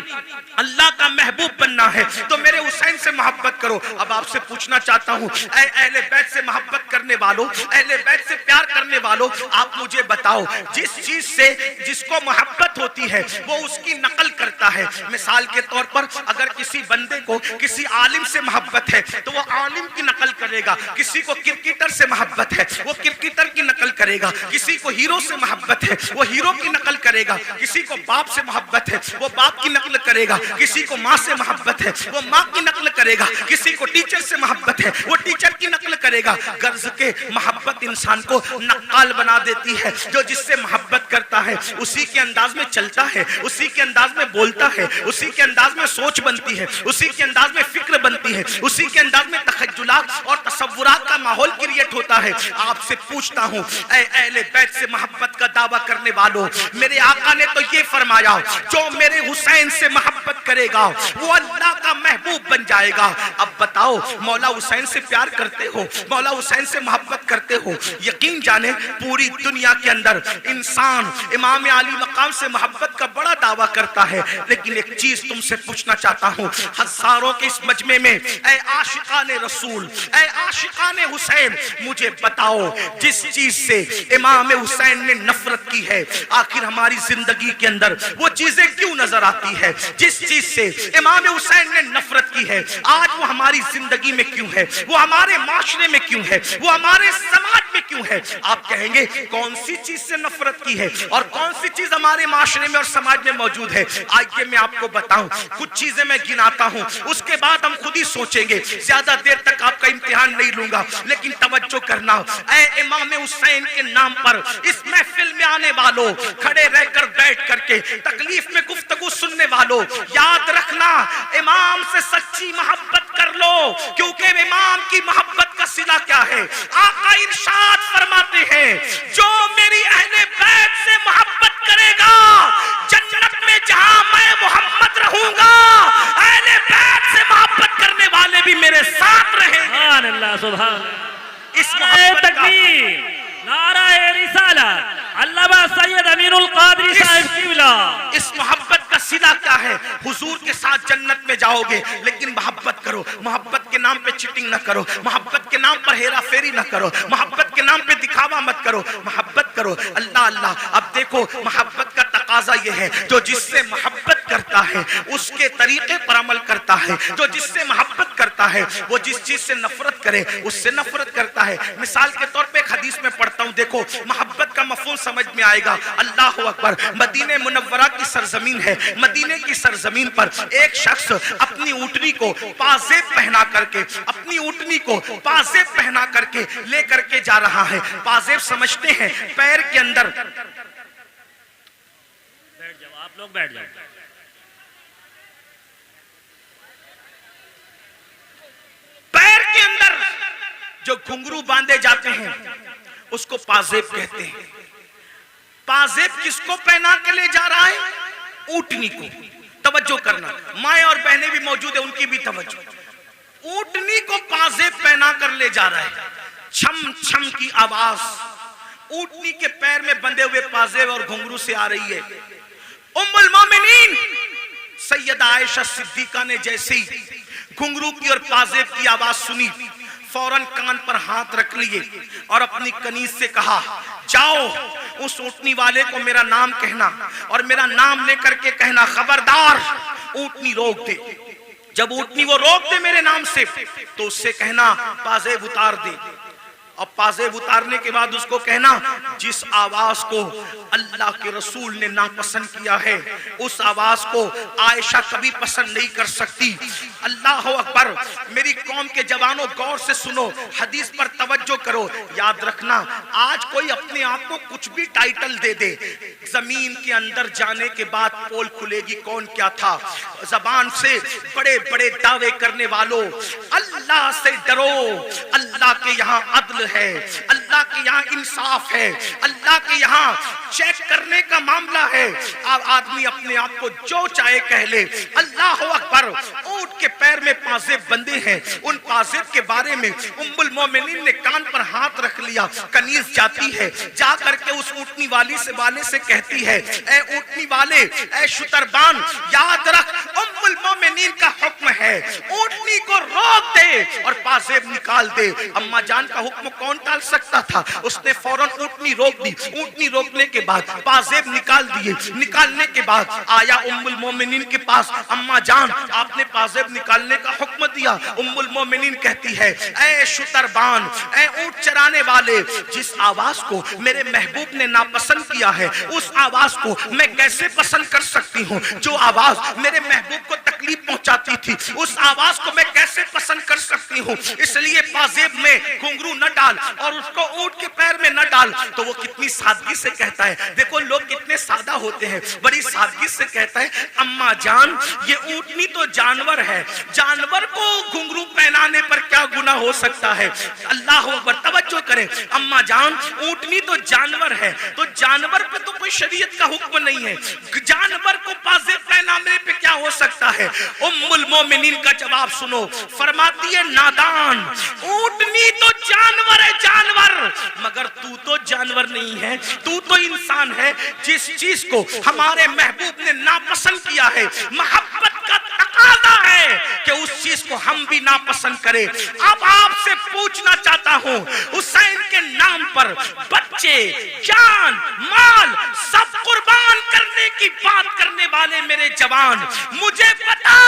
अल्लाह का महबूब बनना है तो मेरे हुसैन से मोहब्बत करो। अब आपसे पूछना चाहता हूं, ऐ अहले बैत से मोहब्बत करने वालों, अहले बैत से प्यार करने वालों, आप मुझे बताओ जिस चीज से जिसको मोहब्बत होती है वो उसकी नकल करता है। मिसाल के तौर पर अगर किसी बंदे को किसी आलिम से मोहब्बत है तो वो आलिम की नकल करेगा। किसी को क्रिकेटर से मोहब्बत है वो क्रिकेटर की नकल करेगा। किसी को हीरो से मोहब्बत है वो हीरो की नकल करेगा। किसी को बाप से मोहब्बत है वो बाप की नकल करेगा। किसी को माँ से मोहब्बत है वो माँ की नकल करेगा। किसी को टीचर से मोहब्बत है वो टीचर की नकल करेगा। गर्ज के मोहब्बत इंसान को नक्काल बना देती है। जो जिससे मोहब्बत करता है उसी के अंदाज में चलता है, उसी के अंदाज में बोलता है, उसी के अंदाज में सोच बनती है, उसी के अंदाज में फिक्र बनती है, उसी के अंदाज में तखज्जुलात और तसव्वुरात का माहौल क्रिएट होता है। आपसे पूछता हूं, ऐ अहले बैत से मोहब्बत का दावा करने वालों, मेरे आका ने तो ये फरमाया जो मेरे हुसैन से मोहब्बत करेगा वो अल्लाह का महबूब बन जाएगा। अब बताओ, मौला हुसैन से प्यार करते हो, मौला हुसैन से मोहब्बत करते हो? यकीन जाने पूरी दुनिया के अंदर इंसान इमाम अली मकाम से मोहब्बत का बड़ा दावा करता है। लेकिन एक चीज तुमसे पूछना चाहता हूं, हजारों के इस मजमे में ऐ आशिकाने रसूल, ऐ आशिकाने हुसैन, मुझे बताओ जिस चीज से इमाम हुसैन ने नफरत की है आखिर हमारी जिंदगी के अंदर वो चीजें क्यों नजर आती है? जिस चीज से इमाम हुसैन ने नफरत की है आज वो हमारी जिंदगी में क्यों है? वो हमारे माशरे में क्यों है? वो हमारे समाज में क्यों है? आप कहेंगे कौन सी चीज से नफरत की है और कौन सी चीज हमारे माशरे में और समाज में मौजूद है? आइए मैं आपको बताऊं, कुछ चीजें मैं गिनाता हूं, उसके बाद हम खुद ही सोचेंगे। ज्यादा देर तक आपका इम्तिहान नहीं लूंगा, लेकिन तवज्जो करना। ऐ इमाम हुसैन के नाम पर इस महफिल में आने वालों, खड़े रहकर बैठ करके तकलीफ में गुफ्तगू सुनने वालों, याद रखना इमाम से सच्ची मोहब्बत कर लो, क्योंकि इमाम की मोहब्बत का सिला क्या है? आका इरशाद फरमाते हैं, जो मेरी अहले बैत से मोहब्बत करेगा जन्नत में जहां मैं मोहम्मद रहूंगा, अहले बैत से मोहब्बत करने वाले भी मेरे साथ रहेंगे। सुभान अल्लाह, सुभान। इस मोहब्बत का नाराए रिसालत अल्लामा सैयद अमीरुल कादरी साहब क़िबला। इस मोहब्बत का सिला क्या है? हुजूर के साथ जन्नत में जाओगे, लेकिन मोहब्बत करो। मोहब्बत के नाम पे चीटिंग ना करो, मोहब्बत के नाम पर हेरा फेरी ना करो, मोहब्बत के नाम पे दिखावा मत करो, मोहब्बत करो। अल्लाह अल्लाह। अब देखो, मोहब्बत का तकाजा ये है, जो जिससे मोहब्बत करता है उसके तरीके पर अमल करता है। जो जिससे मोहब्बत करता है वो जिस चीज से नफरत करे उससे नफरत करता है। मिसाल के तौर पे एक हदीस में पढ़ता हूं, देखो मोहब्बत का मफहूम समझ में आएगा। अल्लाह अकबर। मदीने मुनव्वरा की सरजमीन है, मदीने की सरजमीन पर एक शख्स अपनी ऊँटनी को पाजेब पहना करके, अपनी ऊँटनी को पाजेब पहना करके ले करके जा रहा है। पाजेब समझते हैं पैर के अंदर। बैठ जाओ, आप लोग बैठ जाओ। पैर के अंदर जो घुंघरू बांधे जाते हैं उसको पाजेब कहते हैं। पाजेब किसको पहना के ले जा रहा है? ऊँटनी को। तवज्जो करना, माए और बहनें भी मौजूद है, उनकी भी तवज्जो। ऊँटनी को पाजेब पहना कर ले जा रहा है। छम छम की आवाज ऊँटनी के पैर में बंधे हुए पाजेब और घुंघरू से आ रही है। उम्मुल मोमिनीन सैयदा आयशा सिद्दीका ने जैसे ही घुंघरू की और पाजेब की आवाज सुनी, फौरन कान पर हाथ रख लिए और अपनी कनीज से कहा, जाओ उस ऊँटनी वाले को मेरा नाम कहना और मेरा नाम लेकर के कहना, खबरदार ऊँटनी रोक दे। जब ऊँटनी वो रोक दे मेरे नाम से तो उससे कहना पाजेब उतार दे। अब पाजेब उतारने के बाद उसको कहना, जिस आवाज को अल्लाह के रसूल ने नापसंद किया है उस आवाज को आयशा कभी पसंद नहीं कर सकती। अल्लाह अकबर। मेरी कौम के जवानों गौर से सुनो, हदीस पर तवज्जो करो। याद रखना, आज कोई अपने आप को कुछ भी टाइटल दे दे, जमीन के अंदर जाने के बाद पोल खुलेगी कौन क्या था। जबान से बड़े बड़े दावे करने वालों, अल्लाह से डरो। अल्लाह के यहाँ अदल है, अल्लाह के यहाँ इंसाफ है, अल्लाह के यहाँ चेक करने का मामला है। अब आदमी अपने आप को जो चाहे कह ले। अल्लाह अकबर। ऊंट के पैर में पाजेब बंधे हैं, उन पाजेब के बारे में उम्मुल मोमिनीन ने कान पर हाथ रख लिया। कनीज जाती है, जा करके उस ऊँटनी वाले से कहती है, ए ऊँटनी वाले, ए शुतरबान, याद रख उम्मुल मोमिनीन का हुक्म है, ऊँटनी को रोक दे और पाजेब निकाल दे। अम्मा जान का हुक्म कौन टाल सकता था? उसने फौरन ऊँटनी रोक दी। ऊँटनी रोकने के बाद पाजेब निकाल दिए। निकालने के बाद आया उम्मुल मोमिनीन के पास, अम्मा जान आपने पाजेब निकालने का हुक्म दिया। उम्मुल मोमिनीन कहती है, ऐ शुतरबान, ऐ ऊँट चराने वाले, जिस आवाज को मेरे महबूब ने नापसंद किया है उस आवाज को मैं कैसे पसंद कर सकती हूँ? जो आवाज मेरे महबूब को तकलीफ पहुंचाती थी उस आवाज को मैं कैसे पसंद कर सकती हूँ? इसलिए पाजेब में घुंघरू न डाल और उसको ऊँट के पैर में न डाल। तो वो कितनी सादगी से कहता है, देखो लोग कितने सादा होते हैं, बड़ी सादगी से कहता है, अम्मा जान ये ऊँटनी तो जानवर है, जानवर को घुंघरू पहनाने पर क्या गुनाह हो सकता है? अल्लाह अकबर। तवज्जो करें, अम्मा जान ऊँटनी तो जानवर है, तो जानवर पे तो कोई शरीयत का हुक्म नहीं है, जानवर को पाजेब पहनाने पे क्या हो सकता है? उम्मुल मोमिनीन का जवाब सुनो, फरमाती है, नादान, ऊँटनी तो जानवर है, जानवर, मगर तू तो जानवर नहीं है, तू तो इंसान है। जिस चीज को हमारे महबूब ने नापसंद किया है, मोहब्बत का तकाजा है कि उस चीज को हम भी नापसंद करें। अब आपसे पूछना चाहता हूं, हुसैन के नाम पर बच्चे, जान, माल सब कुर्बान करने की बात करने वाले मेरे जवान, मुझे बता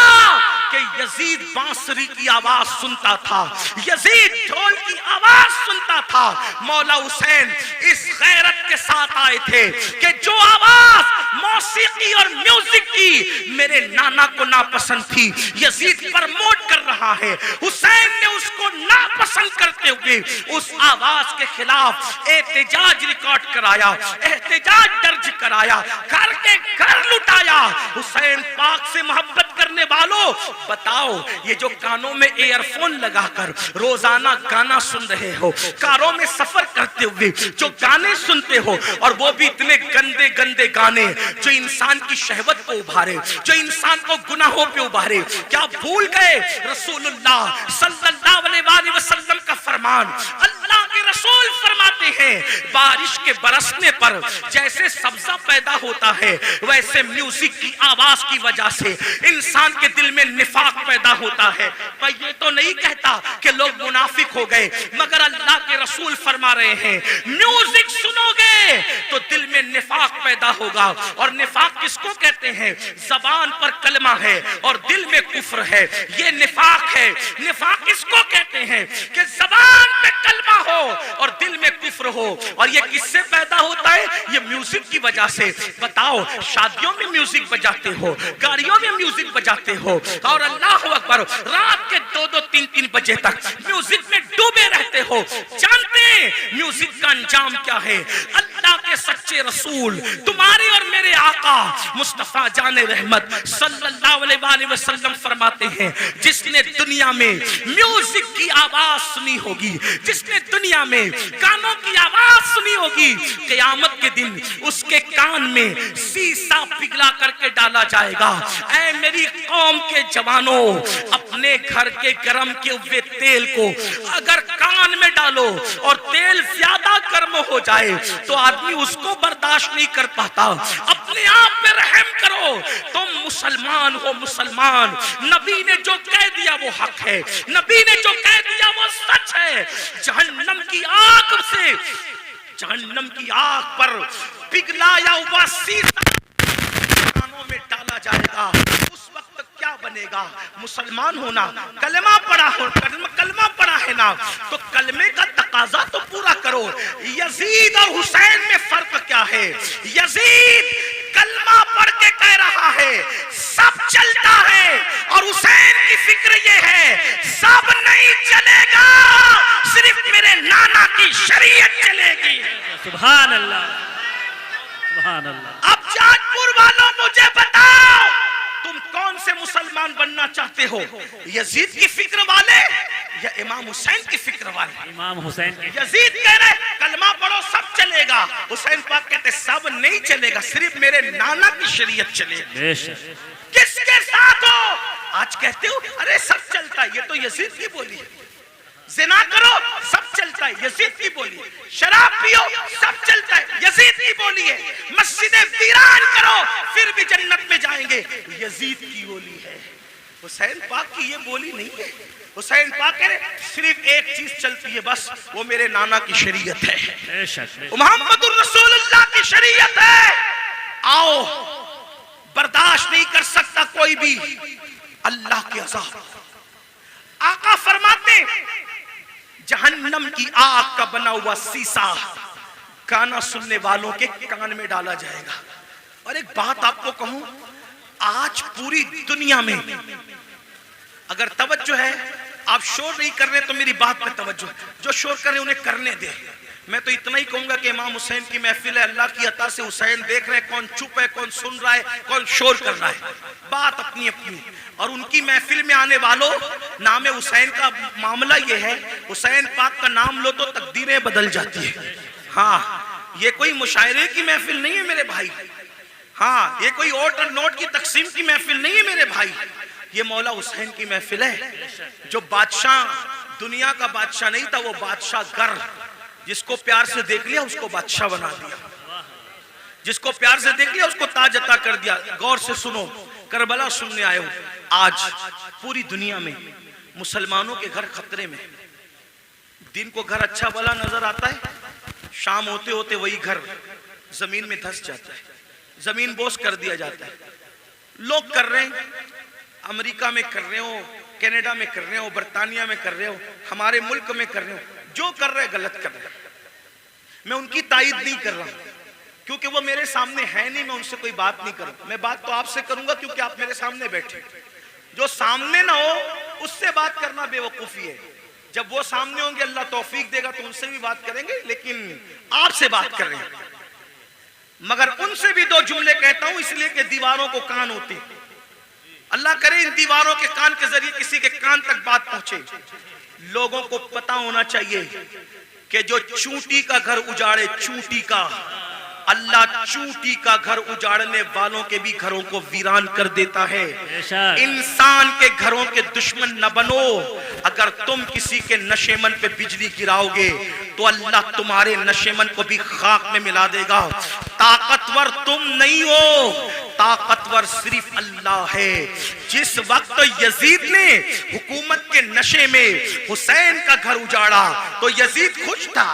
कि यजीद बांसुरी की आवाज सुनता था, यजीद ढोल की आवाज सुनता था। मौला हुसैन इस गैरत के साथ आए थे कि जो आवाज मौसीकी और म्यूजिक की मेरे नाना को नापसंद थी, यजीद प्रमोट कर रहा है। हुसैन ने उसको नापसंद करते हुए उस आवाज के खिलाफ एहतजाज रिकॉर्ड कराया, एहतजाज दर्ज कराया, घर के घर लुटाया। हुसैन पाक से मोहब्बत करने वालों, बताओ ये जो कानों में एयरफोन लगाकर रोजाना गाना सुन रहे हो, कारों में सफर करते हुए जो गाने सुनते हो, और वो भी इतने गंदे गंदे गाने जो इंसान की शहवत को उभारे, जो इंसान को गुनाहों पे उभारे, क्या भूल गए रसूलुल्लाह सल्लल्लाहु अलैहि वसल्लम का फरमान? अल्लाह के रसूल फरमाते हैं, बारिश के बरसने पर जैसे सब्जा पैदा होता है, वैसे म्यूजिक की आवाज की वजह से इंसान के दिल में निफाक पैदा होता है। मैं ये तो नहीं कहता कि लोग मुनाफिक हो गए, मगर अल्लाह के रसूल फरमा रहे हैं, म्यूजिक सुनोगे तो दिल में निफाक पैदा होगा। और निफाक किसको कहते हैं? जबान पर कलमा है और दिल में कुफ्र है, ये निफाक है। निफाक किसको कहते हैं? कि जबान पे कलमा हो और दिल में कुफ्र हो। और ये किससे पैदा होता है? ये म्यूजिक की वजह से। बताओ, शादियों में म्यूजिक बजाते हो, गाड़ियों में म्यूजिक बजाते हो, और अल्लाह अकबर रात के 2-2, 3-3 बजे तक म्यूजिक में डूबे रहते हो। जानते हैं म्यूजिक का अंजाम क्या है? अल्लाह के सच्चे रसूल, तुम्हारे और मेरे आका मुस्तफा जाने रहमत सल्लल्लाहु अलैहि वसल्लम फरमाते हैं, जिसने दुनिया में म्यूजिक की आवाज सुनी होगी, जिसने दुनिया में गानों की आवाज सुनी होगी, क़यामत के दिन उसके कान में शीशा पिघला करके डाला जाएगा। ऐ मेरी कौम के जवानों, अपने घर के गरम के हुए तेल को अगर कान में डालो और तेल ज्यादा गर्म हो जाए तो आदमी उसको बर्दाश्त नहीं कर पाता। अपने आप पे रहम करो, तुम मुसलमान हो, मुसलमान। नबी ने जो कह दिया वो हक है, नबी ने जो कह दिया वो सच सच है, जहन्नम की आग से, जहन्नम की आग पर पिघलाया हुआ शीशा कानों में डाला जाएगा। उस वक्त क्या बनेगा? मुसलमान होना, कलमा पढ़ा हो, कलमा पढ़ा है ना, तो कलमे का तकाजा तो पूरा करो। यजीद और हुसैन में फर्क क्या है? यजीद कलमा पढ़ के कह रहा है सब चलता है, और हुसैन की फिक्र ये है सब नहीं चलेगा, सिर्फ मेरे नाना की शरीयत चलेगी। सुभान अल्लाह, सुभान अल्लाह। अब जाजपुर वालों मुझे बताओ, तुम कौन से मुसलमान बनना चाहते हो? यजीद की फिक्र वाले या इमाम हुसैन की फिक्र वाले? इमाम हुसैन की। यजीद कह रहे कलमा पढ़ो सब चलेगा, हुसैन पाक कहते सब नहीं चलेगा, सिर्फ मेरे नाना की शरीयत चलेगी। किसके साथ हो? आज कहते हो अरे सब चलता है, ये तो यजीद की बोली है। जिना करो सब चलता है, यजीद की बोली है। शराब पियो सब चलता है, यजीद की बोली है। मस्जिदें वीरान करो फिर भी जन्नत में जाएंगे, यजीद की बोली है। हुसैन पाक की ये बोली नहीं है। हुसैन पाक कह रहे सिर्फ एक चीज चलती है बस, वो मेरे नाना की शरीयत है, मोहम्मदुर रसूलुल्लाह की शरीयत है। आओ, बर्दाश्त नहीं कर सकता कोई भी अल्लाह के अज़ाब। आका फरमाते जहन्नम की आग का बना हुआ शीशा गाना सुनने वालों के कान में डाला जाएगा। और एक बात आपको कहूं, आज पूरी दुनिया में अगर तवज्जो है, आप शोर नहीं कर रहे तो मेरी बात पे तवज्जो, जो शोर कर रहे उन्हें करने दे। मैं तो इतना ही कहूंगा कि इमाम हुसैन की महफिल है, अल्लाह की अता से हुसैन देख रहे हैं, कौन चुप है, कौन सुन रहा है, कौन शोर कर रहा है, बात अपनी अपनी। और उनकी महफिल में आने वालों, नाम हुसैन का मामला ये है, हुसैन पाक का नाम लो तो तकदीरें बदल जाती है। हाँ, ये कोई मुशायरे की महफिल नहीं है मेरे भाई। हाँ, ये कोई ओट और नोट की तकसीम की महफिल नहीं है मेरे भाई। ये मौला हुसैन की महफिल है। जो बादशाह, दुनिया का बादशाह नहीं था, वो बादशाह गर, जिसको प्यार से देख लिया उसको बादशाह बना दिया, जिसको प्यार से देख लिया उसको ताज अता कर दिया। गौर से सुनो, करबला सुनने आए हो। आज पूरी दुनिया में मुसलमानों के घर खतरे में। दिन को घर अच्छा भला नजर आता है, शाम होते होते वही घर जमीन में धंस जाता है, जमीन बोस कर दिया जाता है। लोग कर रहे हैं, अमेरिका में कर रहे हो, कनाडा में कर रहे हो, बर्तानिया में कर रहे हो, हमारे मुल्क में कर रहे हो, जो कर रहे गलत कर रहे। मैं उनकी तायीद नहीं कर रहा क्योंकि वो मेरे सामने है नहीं, मैं उनसे कोई बात नहीं करूं। मैं बात तो आपसे करूंगा क्योंकि आप मेरे सामने बैठे। जो सामने ना हो उससे बात करना बेवकूफी है। जब वो सामने होंगे अल्लाह तौफीक देगा तो उनसे भी बात करेंगे, लेकिन आपसे बात कर रहे हैं। मगर उनसे भी दो जुमले कहता हूं इसलिए कि दीवारों को कान होते हैं। अल्लाह करे इन दीवारों के कान के जरिए किसी के कान तक बात पहुंचे। लोगों को पता होना चाहिए कि जो चूंटी का घर उजाड़े, चूंटी का, अल्लाह चूंटी का घर उजाड़ने वालों के भी घरों को वीरान कर देता है। इंसान के घरों के दुश्मन न बनो। अगर तुम किसी के नशेमन पे बिजली गिराओगे तो अल्लाह तुम्हारे नशेमन को भी खाक में मिला देगा। ताकतवर तुम नहीं हो, ताकतवर सिर्फ अल्लाह है। जिस वक्त यजीद ने हुकूमत के नशे में हुसैन का घर उजाड़ा तो यजीद खुश था।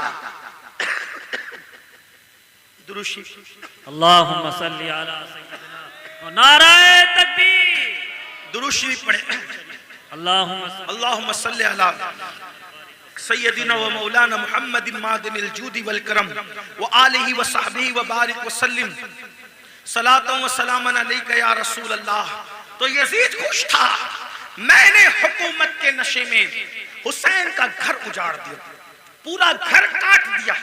अल्लाहुम्मा सल्ली अला सय्यिदिना, नाराए तकबीर, दुरूद शरीफ पढ़े। अल्लाहुम्मा सल्ली अला सय्यिदिना व मौलाना मुहम्मदिन मादिनिल जूदी वल करम व आलिहि व सहबिहि व बारिक व सल्लिम सलातन व सलामन अलैका या रसूल अल्लाह। तो यजीद खुश था, मैंने हुकूमत के नशे में हुसैन का घर उजाड़ दिया, पूरा घर काट दिया।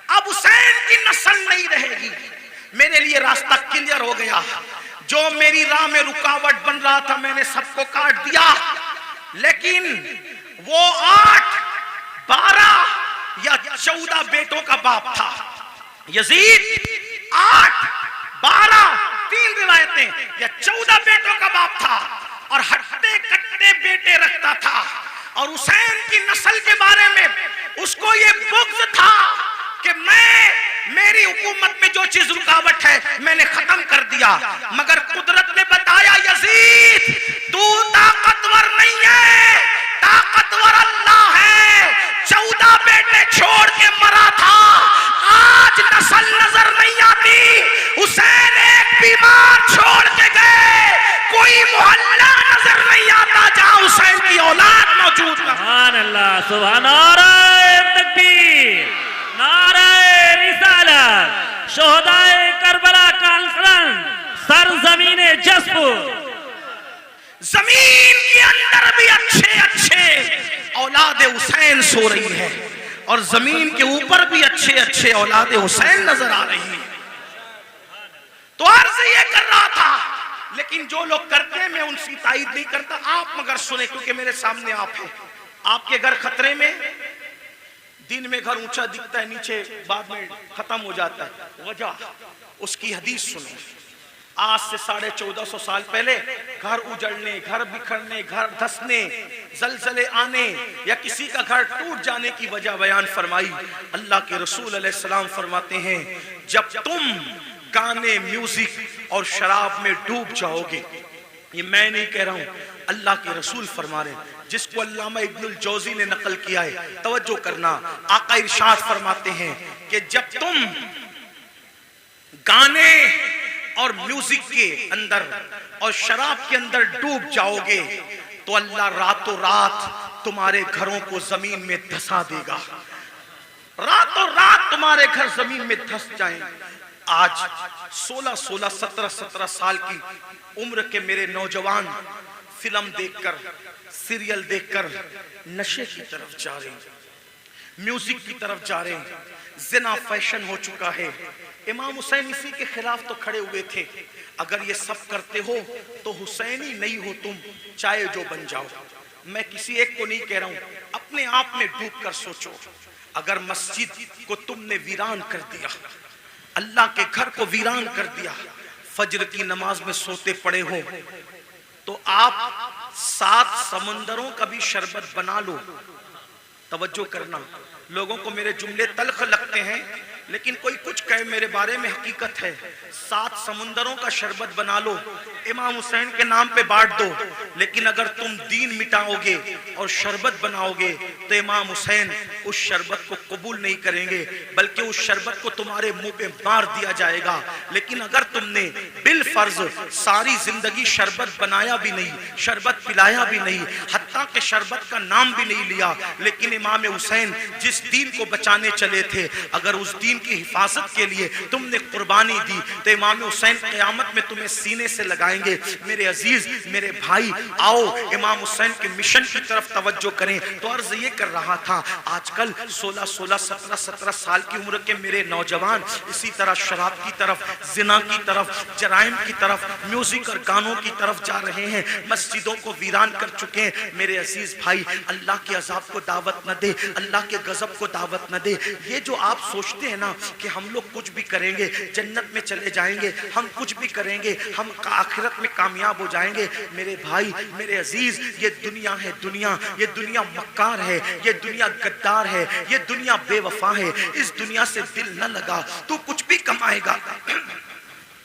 अब हुसैन की नस्ल नहीं रहेगी, मेरे लिए रास्ता क्लियर हो गया। जो मेरी राह में रुकावट बन रहा था मैंने सबको काट दिया। लेकिन वो 8, 12 या 14 बेटों का बाप था यजीद। 8, 12, 3 रिवायतें या 14 बेटों का बाप था और हट्टे कट्टे बेटे रखता था। और हुसैन की नस्ल के बारे में उसको ये बुग़्ज़ था कि मेरी हुकूमत में जो चीज रुकावट है मैंने खत्म कर दिया। मगर कुदरत ने बताया यजीद तू ताकतवर नहीं है, ताकतवर अल्लाह है। आज नस्ल नजर नहीं आती। हुसैन एक बीमार छोड़ के गए, कोई मोहल्ला नजर नहीं आता जहां हुसैन की औलाद मौजूद न। सुभान अल्लाह, सुभान, नारे तकबीर, नारे रिसालत, शोहदाए करबला कॉन्फ्रेंस सरजमीने जसपुर। जमीन के अंदर भी अच्छे अच्छे औलाद हुसैन सो रही है और जमीन के ऊपर भी अच्छे अच्छे औलाद हुसैन नजर आ रही है। तो अर्ज ये कर रहा था, लेकिन जो लोग करते हैं मैं उनकी तायद नहीं करता। आप मगर सुने, क्योंकि मेरे सामने आप है। आपके घर खतरे में, दिन में घर ऊंचा दिखता है, नीचे बाद में खत्म हो जाता है। वजह उसकी हदीस सुनो। आज से 1450 साल पहले घर उजड़ने, घर बिखरने, घर धंसने, जलजले आने या किसी का घर टूट जाने की वजह बयान फरमाई। अल्लाह के रसूल अलैहिस्सलाम फरमाते हैं, जब तुम गाने, म्यूजिक और शराब में डूब जाओगे, ये मैं नहीं कह रहा हूं, अल्लाह के रसूल फरमा रहे हैं, जिसको अल्लामा इब्नुल जौजी ने नकल किया है। तवज्जो करना, आका इरशाद फरमाते हैं कि जब तुम गाने और म्यूजिक के अंदर और शराब के अंदर डूब जाओगे तो अल्लाह रातों रात तुम्हारे घरों को जमीन में धंसा देगा। रातों रात तुम्हारे घर जमीन में धंस जाएंगे। आज 16-16, 17-17 साल की उम्र के मेरे नौजवान फिल्म देखकर, सीरियल देखकर नशे की तरफ जा रहे हैं, म्यूजिक की तरफ जा रहे हैं। जिना फैशन हो चुका है। इमाम हुसैन इसी के खिलाफ तो खड़े हुए थे। अगर ये सब करते हो तो हुसैनी नहीं हो तुम, चाहे जो बन जाओ। मैं किसी एक को नहीं कह रहा हूं, अपने आप में डूब कर सोचो। अगर मस्जिद को तुमने वीरान कर दिया, अल्लाह के घर को वीरान कर दिया, फजर की नमाज में सोते पड़े हो, तो आप 7 समंदरों का भी शरबत बना लो। तवज्जो करना, लोगों को मेरे जुमले तल्ख लगते हैं, लेकिन कोई कुछ कहे मेरे बारे में हकीकत है। 7 समुंदरों का शरबत बना लो, इमाम हुसैन के नाम पे बांट दो। लेकिन अगर तुम दीन मिटाओगे और शरबत बनाओगे तो इमाम हुसैन उस शरबत को कबूल नहीं करेंगे, बल्कि उस शरबत को तुम्हारे मुंह पे मार दिया जाएगा। लेकिन अगर तुमने बिल फर्ज सारी जिंदगी शरबत बनाया भी नहीं, शरबत पिलाया भी नहीं, हत्ता के शरबत का नाम भी नहीं लिया, लेकिन इमाम हुसैन जिस दीन को बचाने चले थे, अगर उस दीन की हिफाजत के लिए तुमने कुर्बानी दी तो इमाम हुसैन क़यामत में तुम्हें सीने से लगाएंगे। मेरे अजीज, मेरे भाई, आओ इमाम हुसैन के मिशन की तरफ तवज्जो करें। तो अर्ज ये कर रहा था, आजकल 16-16, 17-17 साल की उम्र के मेरे नौजवान इसी तरह शराब की तरफ, जिना की तरफ, जराइम की तरफ, म्यूजिक और गानों की तरफ जा रहे हैं, मस्जिदों को वीरान कर चुके हैं। मेरे अजीज भाई, अल्लाह के अजाब को दावत न दे, अल्लाह के गजब को दावत न दे। ये जो आप सोचते हैं ना कि हम लोग कुछ भी करेंगे जन्नत में चले जाएंगे, हम कुछ भी करेंगे हम आखिरत में कामयाब हो जाएंगे, मेरे भाई, मेरे अजीज, ये दुनिया है दुनिया, ये दुनिया मक्कार है, ये दुनिया गद्दार है, ये दुनिया बेवफा है। इस दुनिया से दिल न लगा, तू कुछ भी कमाएगा,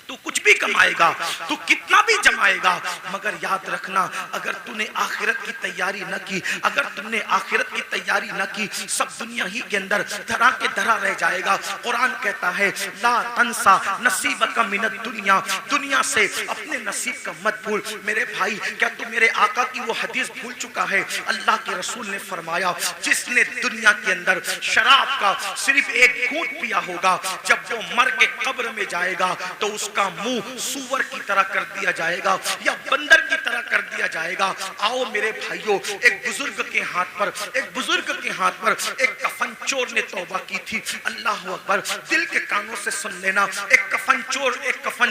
तू कुछ भी कमाएगा, तू कितना भी जमाएगा, मगर याद रखना, अगर तूने आखिरत की तैयारी न की, अगर तुमने आखिरत की तैयारी न की, सब दुनिया ही के अंदर धरा के धरा रह जाएगा। कुरान कहता है, ला तंसा नसीबका मिनद दुनिया, दुनिया से अपने नसीब का मत भूल। मेरे भाई, क्या तू मेरे आका की वो हदीस भूल चुका है? अल्लाह के रसूल ने फरमाया, जिसने दुनिया के अंदर शराब का सिर्फ एक घूंट पिया होगा, जब वो मर के कब्र में जाएगा तो उसका मुंह सूअर की तरह कर दिया जाएगा या बंदर की तरह कर दिया जाएगा। आओ मेरे भाइयों, एक बुजुर्ग के हाथ पर, एक बुजुर्ग के हाथ पर एक कफन चोर ने तौबा की थी। अल्लाह अकबर, दिल के कानों से सुन लेना। एक कफन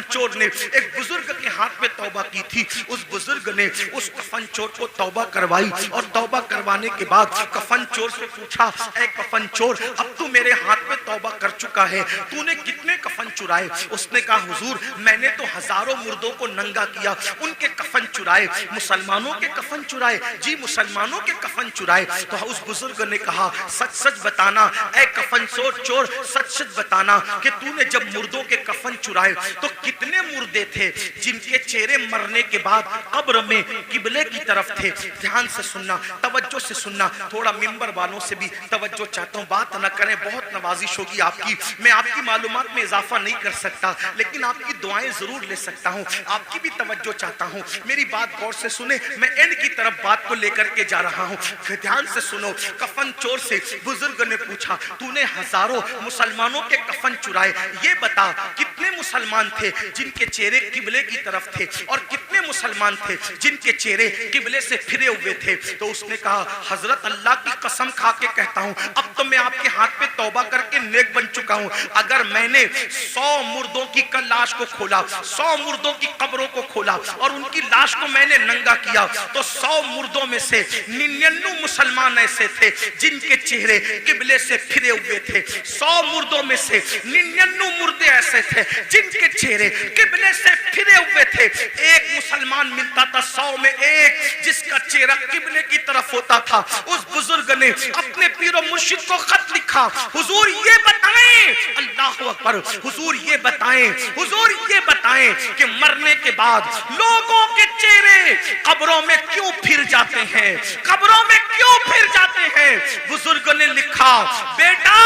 चोर ने एक बुजुर्ग के हाथ में तौबा की थी। उस बुजुर्ग ने उस कफन चोर को तौबा करवाई और तौबा करवाने के बाद कफन चोर से पूछा, ऐ कफन चोर, अब तू मेरे हाथ में तौबा कर चुका है, तूने कितने कफन चुराए। उसने कहा हुजूर मैंने तो हजारों मुर्दों को नंगा किया, उनके कफन चुराए। मुसलमानों के कफन चुराए? जी मुसलमानों के कफन चुराए। तो उस बुजुर्ग ने कहा सच सच बताना ऐ कफन चोर, सच सच बताना कि तूने जब मुर्दों के कफन चुराए तो कितने मुर्दे थे जिनके चेहरे मरने के बाद कब्र में किबले की तरफ थे। ध्यान से सुनना, तवज्जो से सुनना, थोड़ा मिंबर वालों से भी तवज्जो चाहता हूँ, बात न करें, बहुत नवाजिश होगी आपकी। मैं आपकी मालूमात में इजाफा नहीं कर सकता लेकिन आपकी दुआएं जरूर ले सकता हूँ, आपकी भी तवज्जो चाहता हूँ। मेरी बात गौर से सुने, मैं एंड की तरफ बात को लेकर के जा रहा हूँ, ध्यान से सुनो। कफन चोर से बुजुर्ग ने पूछा तूने हजारों मुसलमानों के कफन चुराए, ये बता कितने मुसलमान थे जिनके चेहरे किबले की तरफ थे और कितने मुसलमान थे जिनके चेहरे किबले से फिरे हुए थे। तो उसने कहा हजरत अल्लाह की कसम खा के कहता हूं अब तो मैं आपके हाथ पे तौबा करके नेक बन चुका हूं। अगर मैंने 100 मुर्दों की लाश को खोला, 100 मुर्दों की कब्रों को खोला और उनकी लाश को मैंने नंगा किया तो 100 मुर्दों में से 99 मुसलमान ऐसे थे जिनके चेहरे किबले से फिरे हुए थे। 100 मुर्दों में से 99 मुर्दे ऐसे थे जिनके चेहरे किबले से फिरे हुए थे। एक मुसलमान मिलता था 100 में एक जिसका चेहरा किबले की तरफ होता था। उस बुजुर्ग ने अपने पीरो मुर्शिद को खत लिखा, हुजूर ये बताएं, अल्लाह अकबर, हुजूर ये बताएं, हुजूर ये बताएं कि मरने के बाद लोगों के चेहरे कब्रों में क्यों फिर जाते हैं, कब्रों में क्यों फिर जाते हैं। बुजुर्ग ने लिखा बेटा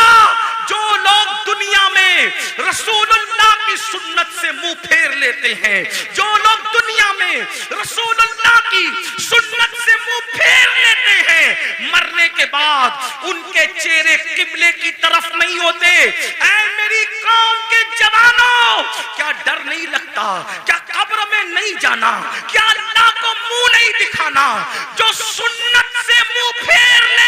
जो लोग दुनिया में रसूलुल्लाह की सुन्नत से मुंह फेर लेते हैं, जो लोग दुनिया में रसूलुल्लाह की सुन्नत से मुंह फेर लेते हैं, मरने के बाद उनके चेहरे किबले की तरफ नहीं होते। ऐ मेरी कौम के जवानों, क्या डर नहीं लगता, क्या कब्र में नहीं जाना, क्या अल्लाह को मुंह नहीं दिखाना। जो सुन्नत से मुंह फेर ले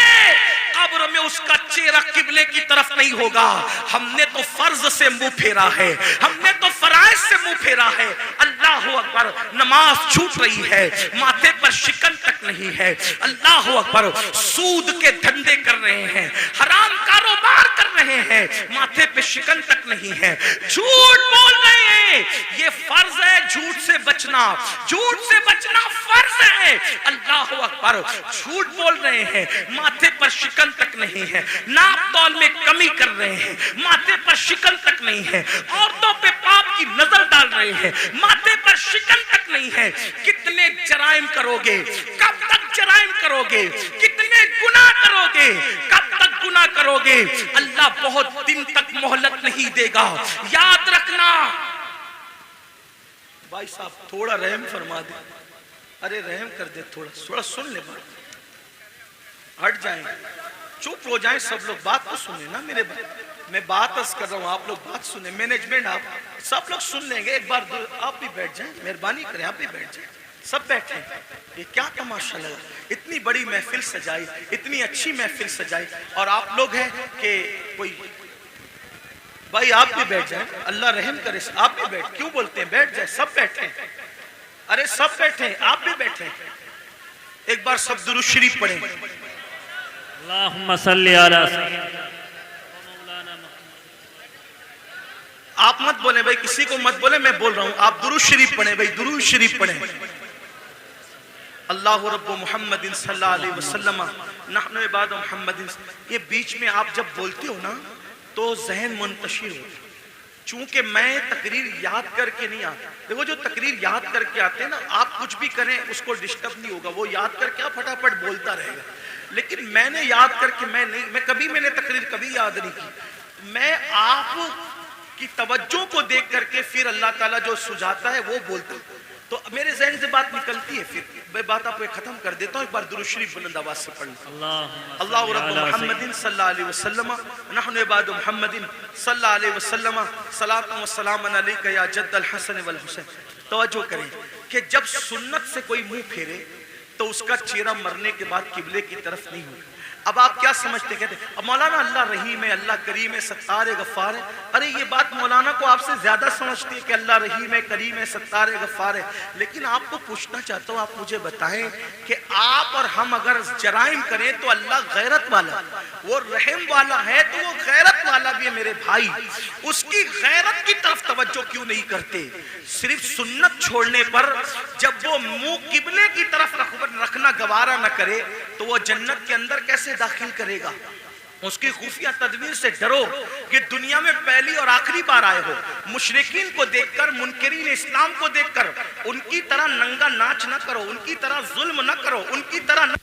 कब्र में उसका चेहरा किबले की तरफ नहीं होगा। हमने तो फर्ज से मुंह फेरा है, हमने तो फराइज से मुंह फेरा है। अल्लाह अकबर, नमाज छूट रही है, माथे पर शिकन तक नहीं है। अल्लाह अकबर, सूद के धंधे कर रहे हैं, हराम कारोबार कर रहे हैं, माथे पे शिकन तक नहीं है, झूठ बोल रहे हैं। ये फर्ज है झूठ से बचना, झूठ से बचना फर्ज है। अल्लाह अकबर, झूठ बोल रहे हैं, माथे पर शिकन तक नहीं है, नाप तौल में कमी कर रहे हैं, माथे पर शिकन तक नहीं है, औरतों पे पाप की नजर डाल रहे हैं, माथे पर शिकन तक नहीं है। कितने जराइम करोगे, कब तक जराइम करोगे, कितने गुनाह करोगे, कब तक गुनाह करोगे। अल्लाह बहुत दिन तक मोहलत नहीं देगा, याद रखना। भाई साहब थोड़ा रहम फरमा दे, अरे रहम कर दे, थोड़ा सुन ले, बात हट जाएं, चुप हो जाएं सब लोग, बात तो सुने ना मेरे बात। मैं बात कर रहा हूँ, आप लोग बात सुने, मैनेजमेंट आप सब लोग सुन लेंगे। एक बार आप भी बैठ जाएं, मेहरबानी करें, आप भी बैठ जाएं, सब बैठे। ये क्या तमाशा लगा, इतनी बड़ी महफिल सजाई, इतनी अच्छी महफिल सजाई और आप लोग हैं कि कोई। भाई आप भी बैठ जाएं, अल्लाह रहम करे, आप भी बैठ, क्यों बोलते हैं बैठ जाए, सब बैठे, अरे सब बैठे, आप भी बैठे। एक बार सब दुरूद शरीफ पढ़ें। अल्लाहुम्मा सल्ली अला सय्यिदना। आप मत बोले भाई, किसी को मत बोले, मैं बोल रहा हूं, आप दुरूद शरीफ पढ़ें भाई, दुरूद शरीफ पढ़ें। अल्लाहु रब्बु मुहम्मदिन सल्लल्लाहु अलैहि वसल्लम नहनु इबादु मुहम्मदिन। ये बीच में आप जब बोलते हो ना तो जहन मुंतशिर हो। चूंकि मैं तकरीर याद करके नहीं आता, देखो जो तकरीर याद करके आते हैं ना, आप कुछ भी करें उसको डिस्टर्ब नहीं होगा, वो याद करके आप फटाफट बोलता रहेगा। लेकिन मैंने याद करके मैंने तकरीर कभी याद नहीं की। मैं आप की तवज्जो को देख करके फिर अल्लाह ताला जो सुझाता है वो बोलता है, तो मेरे ज़हन से बात निकलती है, फिर मैं बात आपको खत्म कर देता हूँ। एक बार दुरूद शरीफ बुलंद आवाज से पढ़ अल्लाह रब्बु मुहम्मदिन सल्लल्लाहु अलैहि वसल्लम नहनु इबादु मुहम्मदिन सल्लल्लाहु अलैहि वसल्लम सलातु व सलामुन अलैका या जद्दल हसन वल हुसैन। तवज्जो करें कि जब सुन्नत से कोई मुंह फेरे तो उसका चेहरा मरने के बाद किबले की तरफ नहीं होगा। अब आप क्या समझते, कहते अब मौलाना अल्लाह रहीम है, अल्लाह करीम है, सत्तार है, गफ्फार है। अरे ये बात मौलाना को आपसे ज्यादा समझती है कि अल्लाह रहीम है, करीम है, सत्तार है, गफ्फार है। लेकिन आपको पूछना चाहता हूँ, आप मुझे बताएं कि आप और हम अगर जराइम करें तो अल्लाह गैरत वाला, वो रहम वाला है तो वो गैरत गैरत वाला भी है मेरे भाई, उसकी गैरत की तरफ तवज्जो क्यों नहीं करते? सिर्फ सुन्नत छोड़ने पर जब वो मुंह किबले की तरफ रखना गवारा न करे तो वो जन्नत के अंदर कैसे दाखिल करेगा? उसकी खुफिया तदबीर से डरो कि दुनिया में पहली और आखिरी बार आए हो। मुशरिकीन को देखकर, मुनकरीन इस्लाम को देखकर उनकी तरह नंगा नाच न करो, उनकी तरह जुल्म न करो, उनकी तरह न...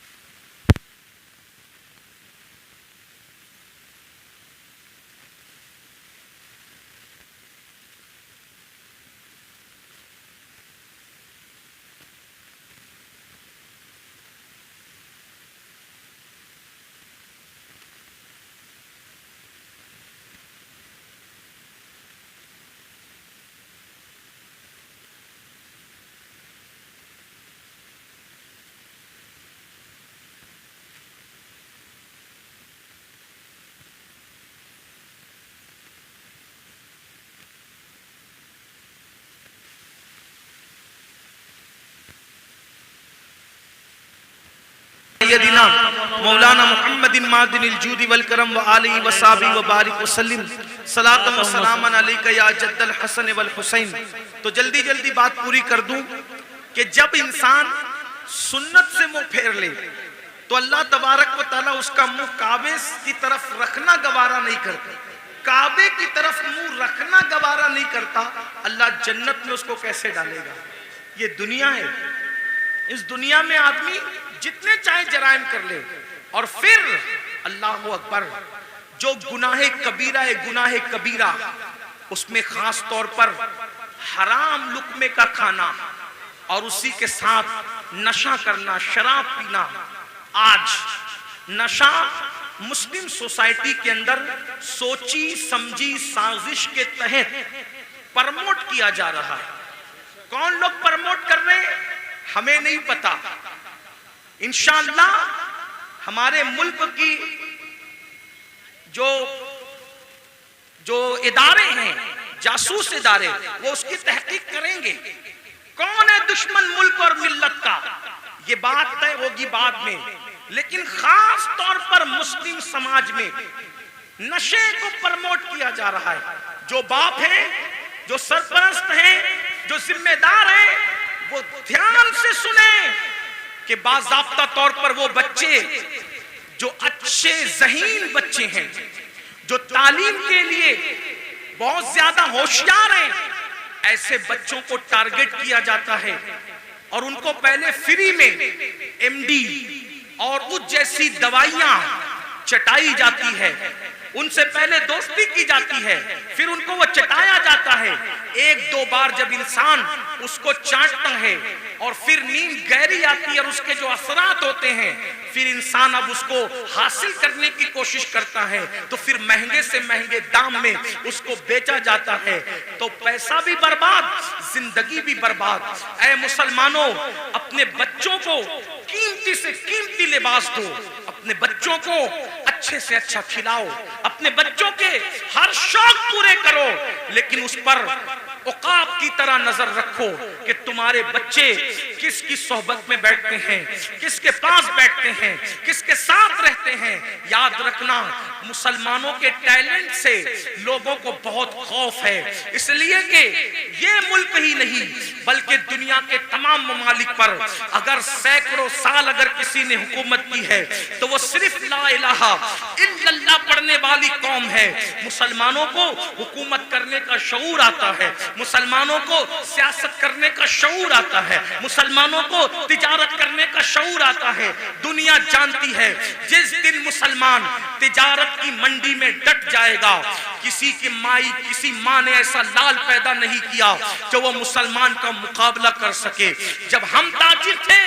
सय्यदिना मौलाना मुहम्मदिन मादिनिल जूदी वल करम व आलिहि व साहबी व बारिक व सल्लिम सलातन व सलामन अलैका या जद्दल हसन वल हुसैन। तो जल्दी जल्दी बात पूरी कर दूं कि जब इंसान सुन्नत से मुंह फेर ले तो अल्लाह तबारक व तआला उसका मुंह काबे की तरफ रखना गवारा नहीं करता। काबे की तरफ मुंह रखना गवारा नहीं करता, अल्लाह जन्नत में उसको कैसे डालेगा? ये दुनिया है। इस दुनिया में आदमी जितने चाहे जराइम कर ले और फिर अल्लाह अकबर, जो गुनाहे कबीरा है, गुनाहे कबीरा, उसमें खास तौर पर हराम लुक्मे का खाना और उसी के साथ नशा करना, शराब पीना। आज नशा मुस्लिम सोसाइटी के अंदर सोची समझी साजिश के तहत प्रमोट किया जा रहा है। कौन लोग प्रमोट कर रहे हैं हमें नहीं पता। इंशाअल्लाह हमारे मुल्क की जो इदारे हैं, जासूस इदारे, वो उसकी तहकीक करेंगे। कौन है दुश्मन मुल्क और मिल्लत का, ये बात तय होगी बाद में। लेकिन खास तौर पर मुस्लिम समाज में नशे को प्रमोट किया जा रहा है। जो बाप हैं, जो सरपरस्त हैं, जो जिम्मेदार हैं, वो ध्यान से सुने कि बाज़ाब्ता तौर पर वो बच्चे जो अच्छे ज़हीन बच्चे हैं, जो तालीम के लिए बहुत ज्यादा होशियार हैं, ऐसे बच्चों को टारगेट किया जाता है और उनको पहले फ्री में एमडी और उस जैसी दवाइयां चटाई जाती है। उनसे पहले दोस्ती की जाती है, फिर उनको वो चटाया जाता है। एक दो बार जब इंसान उसको चाटता है और फिर नींद गहरी आती है और उसके जो असरात होते हैं, फिर इंसान अब उसको हासिल करने की कोशिश करता है, तो फिर महंगे से महंगे दाम में उसको बेचा जाता है। तो पैसा भी बर्बाद, जिंदगी भी बर्बाद। ऐ मुसलमानों, अपने बच्चों को कीमती से कीमती लिबास दो, अपने बच्चों को अच्छे से अच्छा खिलाओ, अपने बच्चों के हर शौक पूरे करो, लेकिन उस पर औकाब की तरह नजर रखो कि तुम्हारे बच्चे किसकी सोहबत में बैठते हैं, किसके पास बैठते हैं, किसके साथ रहते हैं। याद रखना, मुसलमानों के टैलेंट से लोगों को बहुत खौफ है, इसलिए कि ये मुल्क ही नहीं बल्कि दुनिया के तमाम ममालिक पर अगर सैकड़ों साल अगर किसी ने हुकूमत की है तो वो सिर्फ ला इलाहा इल्लल्लाह पढ़ने वाली कौम है। मुसलमानों को हुकूमत करने का शऊर आता है, मुसलमानों को सियासत करने का शऊर आता है, मुसलमानों को तिजारत करने का शऊर आता है। दुनिया जानती है जिस दिन मुसलमान तिजारत की मंडी में डट जाएगा, किसी माँ ने ऐसा लाल पैदा नहीं किया जो वो मुसलमान का मुकाबला कर सके। जब हम ताजिर थे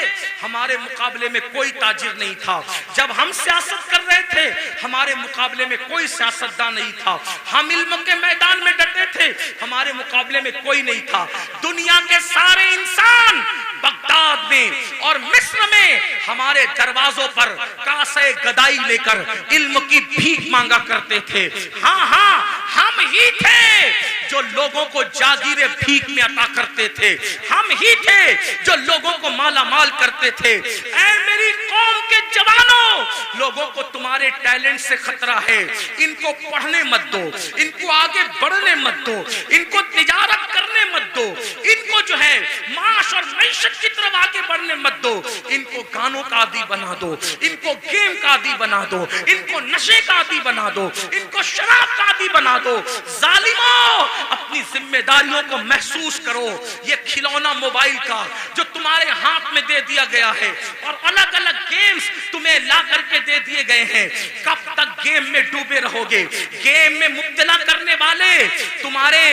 हमारे मुकाबले में कोई ताजिर नहीं था, जब हम सियासत कर रहे थे हमारे मुकाबले में कोई सियासतदान नहीं था, हम इल्म के मैदान में डटे थे हमारे मुकाबले में कोई नहीं था। दुनिया के सारे इंसान बगदाद में और मिस्र में हमारे दरवाजों पर कासे गदाई लेकर इल्म की भीख मांगा करते थे। हाँ हाँ, हम ही थे जो लोगों को जागीरे भीख में अता करते थे, हम ही थे जो लोगों को माला माल करते थे। ऐ मेरी कौम के जवानों, लोगों को तुम्हारे टैलेंट से खतरा है, इनको पढ़ने मत दो, इनको आगे बढ़ने मत दो, इनको तिजारत करने मत दो, इनको जो है माश और मैशत की तरफ आगे बढ़ने मत दो, इनको गानों का आदी बना दो, इनको गेम का आदी बना दो, इनको नशे का आदी बना दो, इनको शराब का आदी बना दो। जालिमों, अपनी जिम्मेदारियों को महसूस करो। ये खिलौना मोबाइल का जो तुम्हारे हाथ में दे दिया गया है और अलग अलग गेम्स तुम्हें ला करके दे दिए गए हैं, कब तक गेम में डूबे रहोगे? गेम में मुब्तला करने वाले तुम्हारे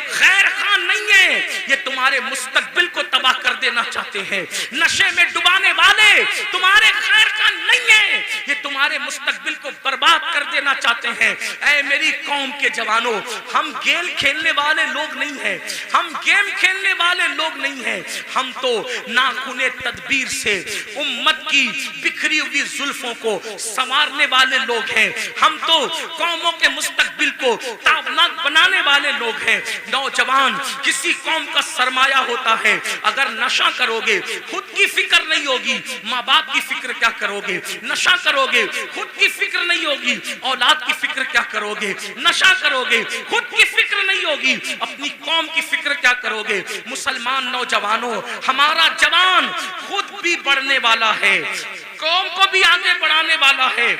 खैर खान नहीं है, ये तुम्हारे मुस्तकबिल को तबाह कर देना चाहते हैं। नशे में डुबाने वाले तुम्हारे खैर खान नहीं है, ये तुम्हारे मुस्तकबिल को बर्बाद कर देना चाहते हैं। ऐ मेरी कौम के जवानों, हम गेम खेलने वाले लोग नहीं हैं, हम गेम खेलने वाले लोग नहीं हैं, हम तो नाखुने तदबीर से उम्मत की बिखरी हुई जुल्फों को संवारने वाले लोग हैं, हम तो कौमों के मुस्तकबिल को ताबनाक बनाने वाले लोग हैं। नौजवान किसी कौम का सरमाया होता है, अगर नशा करोगे खुद की फिक्र नहीं होगी, माँ बाप की फिक्र क्या करोगे? नशा करोगे खुद की फिक्र नहीं होगी, औलाद की फिक्र क्या करोगे? नशा करोगे खुद की फिक्र नहीं होगी, अपनी कौम की फिक्र क्या करोगे? मुसलमान नौजवानों, हमारा जवान खुद भी बढ़ने वाला है, कौम को भी आगे बढ़ाने वाला है।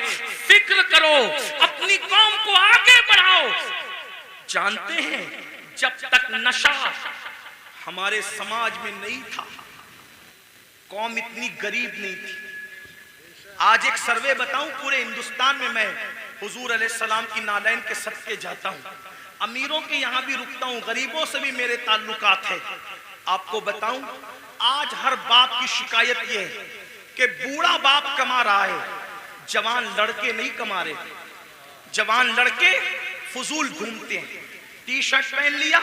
फिक्र करो, अपनी कौम को आगे बढ़ाओ। जानते हैं, जब तक नशा हमारे समाज में नहीं था, कौम इतनी गरीब नहीं थी। आज एक सर्वे बताऊं, पूरे हिंदुस्तान में मैं हुजूर अलैहिस्सलाम की नालैन के सदके जाता हूं, अमीरों के यहां भी रुकता हूं, गरीबों से भी मेरे ताल्लुकात है। आपको बताऊं, आज हर बाप की शिकायत यह है कि बूढ़ा बाप कमा रहा है, जवान लड़के नहीं कमा रहे। जवान लड़के फजूल घूमते हैं, टी शर्ट पहन लिया,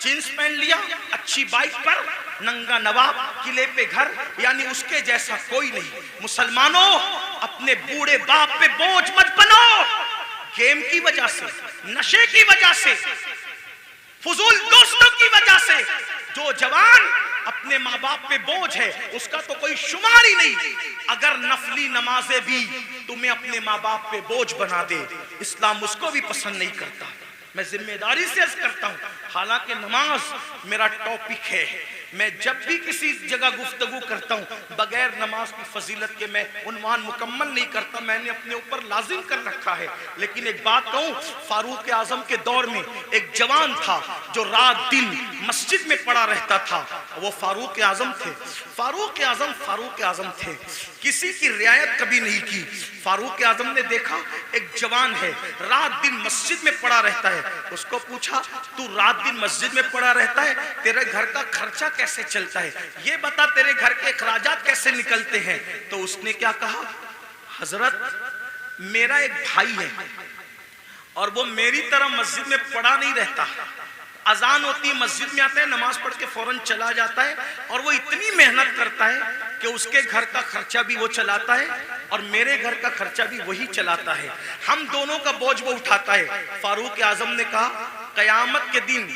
जींस पहन लिया, अच्छी बाइक पर, नंगा नवाब, किले पे घर, यानी उसके जैसा कोई नहीं। मुसलमानों, अपने बूढ़े बाप पे बोझ मत बनो। गेम की वजह से, नशे की वजह से, फजूल दोस्तों की वजह से जो जवान अपने माँ बाप पे बोझ है, उसका तो कोई शुमार ही नहीं। अगर नफली नमाजें भी तुम्हें अपने माँ बाप पे बोझ बना दे, इस्लाम उसको भी पसंद नहीं करता। मैं जिम्मेदारी से अर्ज करता हूँ, हालांकि नमाज मेरा टॉपिक है, मैं जब भी किसी जगह गुफ्तगू करता हूँ, बगैर नमाज की फजीलत के मैं उन्वान मुकम्मल नहीं करता, मैंने अपने ऊपर लाजिम कर रखा है। लेकिन एक बात कहूँ, फारूक आजम के दौर में एक जवान था जो रात दिन मस्जिद में पड़ा रहता था, वो फारूक आजम थे। फारूक आजम थे, किसी की रियायत कभी नहीं की। फारूक आजम ने देखा एक जवान है, रात दिन मस्जिद में पड़ा रहता है। उसको पूछा, तू रात दिन मस्जिद में पड़ा रहता है, तेरे घर का खर्चा कैसे चलता है? ये बता, तेरे घर के अखराजात कैसे निकलते हैं? तो उसने क्या कहा, हजरत मेरा एक भाई है और वो मेरी तरह मस्जिद में पड़ा नहीं रहता, अजान होती है मस्जिद में आता है, नमाज पढ़ के फौरन चला जाता है, और वो इतनी मेहनत करता है कि उसके घर का खर्चा भी वो चलाता है और मेरे घर का खर्चा भी वही चलाता है, हम दोनों का बोझ वो उठाता है। फारूक आजम ने कहा, कयामत के दिन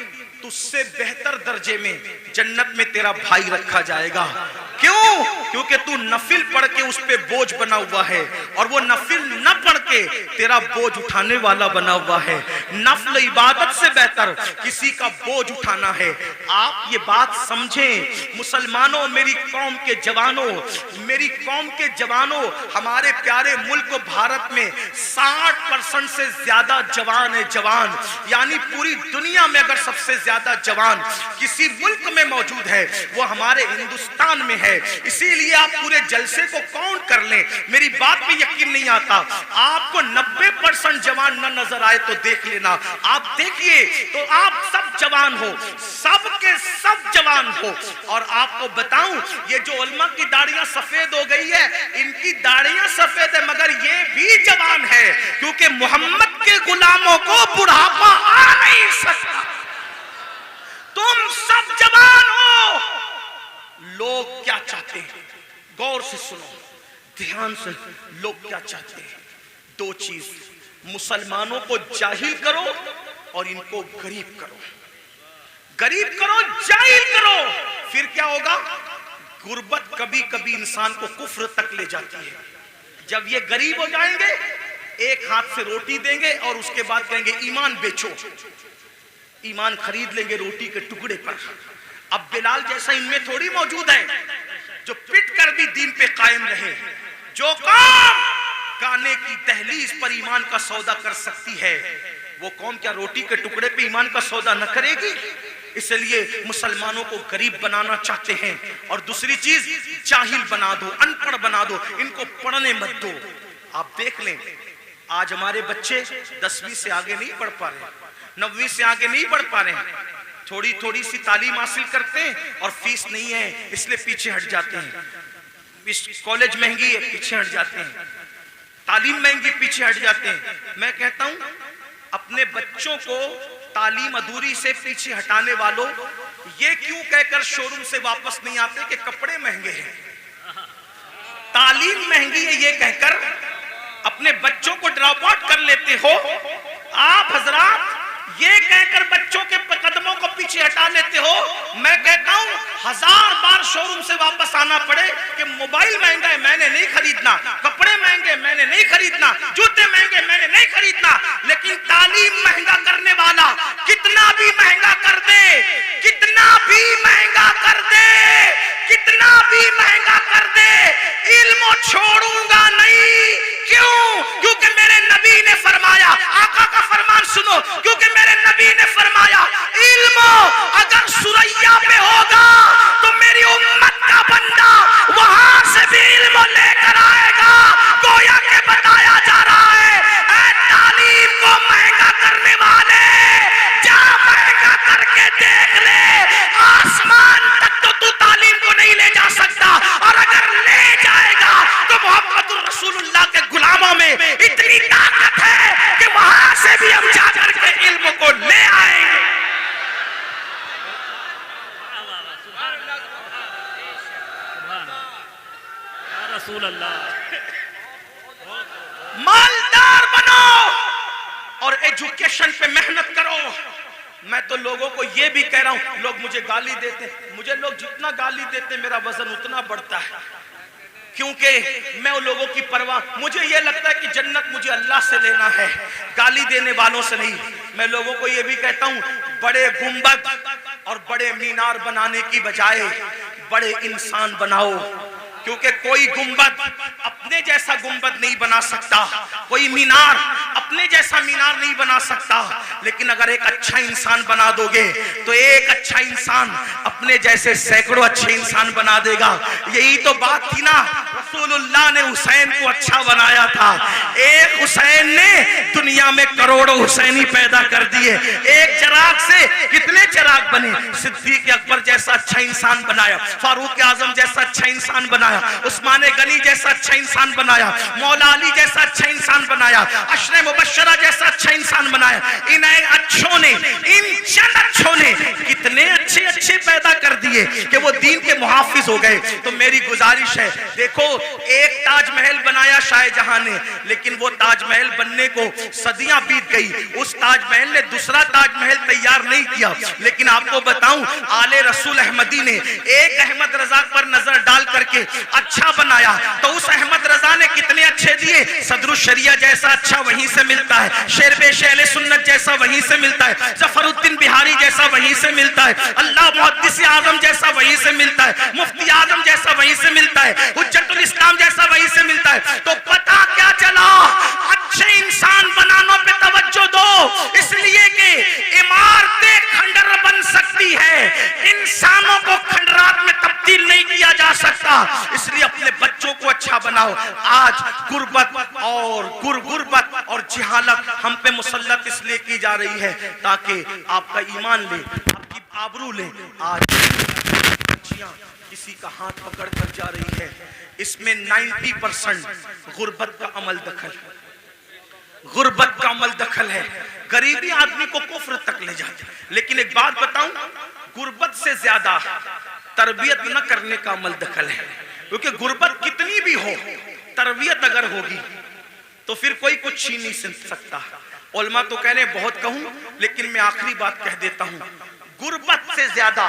तुझसे बेहतर दर्जे में जन्नत में तेरा भाई रखा जाएगा। क्यों? क्योंकि तू नफिल पढ़ के उस पे बोझ बना हुआ है और वो नफिल न पढ़ के तेरा बोझ उठाने वाला बना हुआ है। नफल इबादत से बेहतर किसी का बोझ उठाना है। आप ये बात समझें मुसलमानों, मेरी कौम के जवानों, मेरी कौम के जवानों, हमारे प्यारे मुल्क भारत में 60% से ज्यादा जवान है। जवान यानी पूरी दुनिया में अगर सबसे ज्यादा जवान किसी मुल्क में मौजूद है वो हमारे हिंदुस्तान में है। इसीलिए आप पूरे जलसे को काउंट कर लें, मेरी बात पे यकीन नहीं आता, आपको 90% जवान न नजर आए तो देख लेना, आप देखिए तो आप सब जवान हो, सब के सब जवान हो। और आपको बताऊं, ये जो उलमा की दाढ़ियां सफेद हो गई है, इनकी दाढ़ियां सफेद है मगर ये भी जवान है, क्योंकि मोहम्मद के गुलामों को बुढ़ापा आ नहीं सकता। तुम सब जवान हो। लोग क्या चाहते हैं, गौर से सुनो, ध्यान से, लोग क्या चाहते हैं? दो चीज, मुसलमानों को जाहिल करो और इनको गरीब करो। गरीब करो, जाहिल करो, फिर क्या होगा? गुर्बत कभी कभी इंसान को कुफ्र तक ले जाती है। जब ये गरीब हो जाएंगे एक हाथ से रोटी देंगे और उसके बाद कहेंगे ईमान बेचो, ईमान खरीद लेंगे रोटी के टुकड़े पर। अब बिलाल जैसा इनमें थोड़ी मौजूद है जो पिट कर भी दीन पे कायम रहे। जो कौम गाने की दहलीज पर ईमान का सौदा कर सकती है वो कौम क्या रोटी के टुकड़े पे ईमान का सौदा न करेगी? इसलिए मुसलमानों को गरीब बनाना चाहते हैं और दूसरी चीज जाहिल बना दो, अनपढ़ बना दो, इनको पढ़ने मत दो। आप देख लें आज हमारे बच्चे 10वीं से आगे नहीं बढ़ पा रहे, 9वीं से आगे नहीं बढ़ पा रहे हैं। थोड़ी थोड़ी सी तालीम हासिल करते हैं और फीस नहीं है इसलिए पीछे हट जाते हैं। कॉलेज महंगी है पीछे हट जाते हैं, तालीम महंगी पीछे हट जाते हैं। मैं कहता हूं अपने बच्चों को तालीम अधूरी से पीछे हटाने वालों ये क्यों कहकर शोरूम से वापस नहीं आते कि कपड़े महंगे हैं, तालीम महंगी है ये कहकर अपने बच्चों को ड्रॉप आउट कर लेते हो। आप हजरात ये कहकर बच्चों के कदमों को पीछे हटा लेते हो। मैं कहता हूं 1000 बार शोरूम से वापस आना पड़े कि मोबाइल महंगा है मैंने नहीं खरीदना, कपड़े महंगे मैंने नहीं खरीदना, जूते महंगे मैंने नहीं खरीदना, लेकिन तालीम महंगा करने वाला कितना भी महंगा कर दे, कितना भी महंगा कर दे, कितना भी महंगा कर दे, इल्म छोड़ूंगा नहीं। क्यों? क्योंकि मेरे नबी ने फरमाया, आका का फरमान सुनो, क्योंकि मेरे नबी ने फरमाया इल्म अगर सुरैया पे होगा तो मेरी उम्मत का बंदा वहां से भी इल्म लेकर आएगा। गोया के बताया जा रहा है ऐ तालीम को महंगा करने वाले जा महंगा करके देख ले, आसमान तक तो तू तालीम को नहीं ले जा सकता, और अगर ले जाएगा तो मोहम्मद रसूलुल्लाह के गुलामों में इतनी ताकत है कि वहां से भी हम जाकर के इल्म को ले आएंगे। मालदार बनो और एजुकेशन पे मेहनत करो। मैं तो लोगों को ये भी कह रहा हूं, लोग मुझे गाली देते, मुझे लोग जितना गाली देते मेरा वजन उतना बढ़ता है, क्योंकि मैं उन लोगों की परवाह, मुझे ये लगता है कि जन्नत मुझे अल्लाह से लेना है, गाली देने वालों से नहीं। मैं लोगों को ये भी कहता हूं बड़े गुंबद और बड़े मीनार बनाने की बजाय बड़े इंसान बनाओ, क्योंकि कोई गुंबद अपने जैसा गुंबद नहीं बना सकता, कोई मीनार अपने जैसा मीनार नहीं बना सकता, लेकिन अगर एक अच्छा इंसान बना दोगे तो एक अच्छा इंसान अपने जैसे सैकड़ों अच्छे इंसान बना देगा। यही तो बात थी ना, रसूलुल्लाह ने हुसैन को अच्छा बनाया था, एक हुसैन ने दुनिया में करोड़ों हुसैनी पैदा कर दिए। एक चिराग से कितने चिराग बने, सिद्दीक अकबर जैसा अच्छा इंसान बनाया, फारूक आजम जैसा अच्छा इंसान बनाया, उस्मान गनी जैसा अच्छा इंसान बनाया, मौला अली जैसा अच्छा इंसान बनाया, अशरे मुबश्शरा जैसा अच्छा इंसान बनाया। इन अच्छों ने, इन चंद अच्छों ने कितने अच्छे अच्छे पैदा कर दिए कि वो दीन के मुहाफिज हो गए। तो मेरी गुजारिश है, देखो एक ताजमहल बनाया शाहजहां ने, लेकिन वो ताजमहल बनने को सदियां बीत गई, उस ताजमहल ने दूसरा ताजमहल तैयार नहीं किया। लेकिन आपको बताऊं आले रसूल अहमदी ने एक अहमद रजा पर नजर डाल करके अच्छा बनाया, तो उस अहमद रजा ने कितने अच्छे दिए, सदरुल शरिया जैसा अच्छा वहीं से मिलता है, शेरबेश अहले सुन्नत जैसा वहीं से मिलता है, जफरुद्दीन बिहारी जैसा वहीं से मिलता है, अल्लाह मुहद्दिस आजम जैसा वहीं से मिलता है, मुफ्ती आजम जैसा वहीं से मिलता है, हुज्जतुल इस्लाम जैसा वहीं से मिलता है। तो पता क्या चला, अच्छे इंसान बनाने पे तवज्जो दो, इसलिए कि इमारतें खंडर बन सकती है, इंसानों को खंडरात में तब्दील नहीं किया जा सकता। इसलिए अपने बच्चों को अच्छा बनाओ। आज गुर्बत और जिहालत हम पे मुसल्लत इसलिए की जा रही है ताकि आपका ईमान ले, आपकी आबरू ले। आज बच्चियां किसी का हाथ पकड़ कर जा रही है, इसमें 90% गुर्बत का अमल दखल, गुर्बत का अमल दखल है। गरीबी आदमी को कुफ्र तक ले जाती है। लेकिन एक बात बताऊं, गुर्बत से ज्यादा तरबियत न करने का अमल दखल है, क्योंकि गुर्बत कितनी भी हो, तरबियत अगर होगी तो फिर कोई कुछ छीन नहीं सकता। उलमा तो कह रहे बहुत कहूं, लेकिन मैं आखिरी बात कह देता हूं, गुर्बत से ज्यादा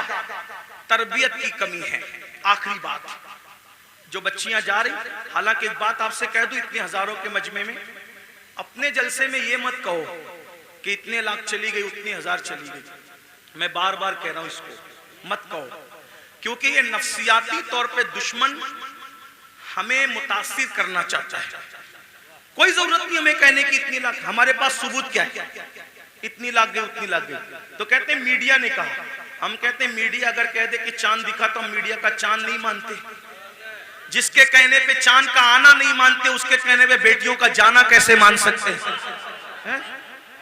तरबियत की कमी है। आखिरी बात, जो बच्चियां जा रही, हालांकि एक बात आपसे कह दूं, इतने हजारों के मजमे में अपने जलसे में ये मत कहो कि इतने लाख चली गई, उतनी हजार चली गई। मैं बार बार कह रहा हूं, इसको मत कहो, क्योंकि ये नफ्सियाती तौर पे दुश्मन हमें मुतासिर करना चाहता है। कोई जरूरत नहीं हमें कहने की इतनी लाख, हमारे पास सबूत क्या है, इतनी लाख गई, उतनी लाख गई। तो कहते हैं मीडिया ने कहा, हम कहते हैं मीडिया अगर कह दे कि चांद दिखा तो हम मीडिया का चांद नहीं मानते। जिसके कहने पे चांद का आना नहीं मानते, उसके कहने पे बेटियों का जाना कैसे मान सकते हैं?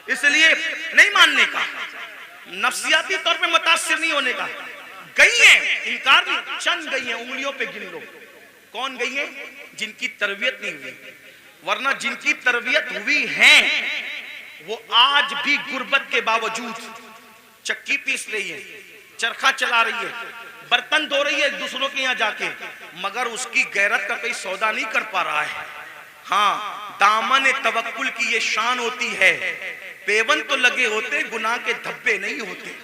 इसलिए नहीं मानने का, नफ्सियाती तौर पे मुतासिर नहीं होने का। गई है, इनकार नहीं, चंद गई है, उंगलियों पे गिन लो कौन गई है, जिनकी तरबियत नहीं हुई। वरना जिनकी तरबियत हुई है वो आज भी गुर्बत के बावजूद चक्की पीस रही है, चरखा चला रही है, बर्तन धो रही है एक दूसरों के यहाँ जाके, मगर उसकी गैरत का कोई सौदा नहीं कर पा रहा है। हाँ, दामन तवक्कुल की ये शान होती है, पेवन तो लगे होते, गुनाह के धब्बे नहीं होते।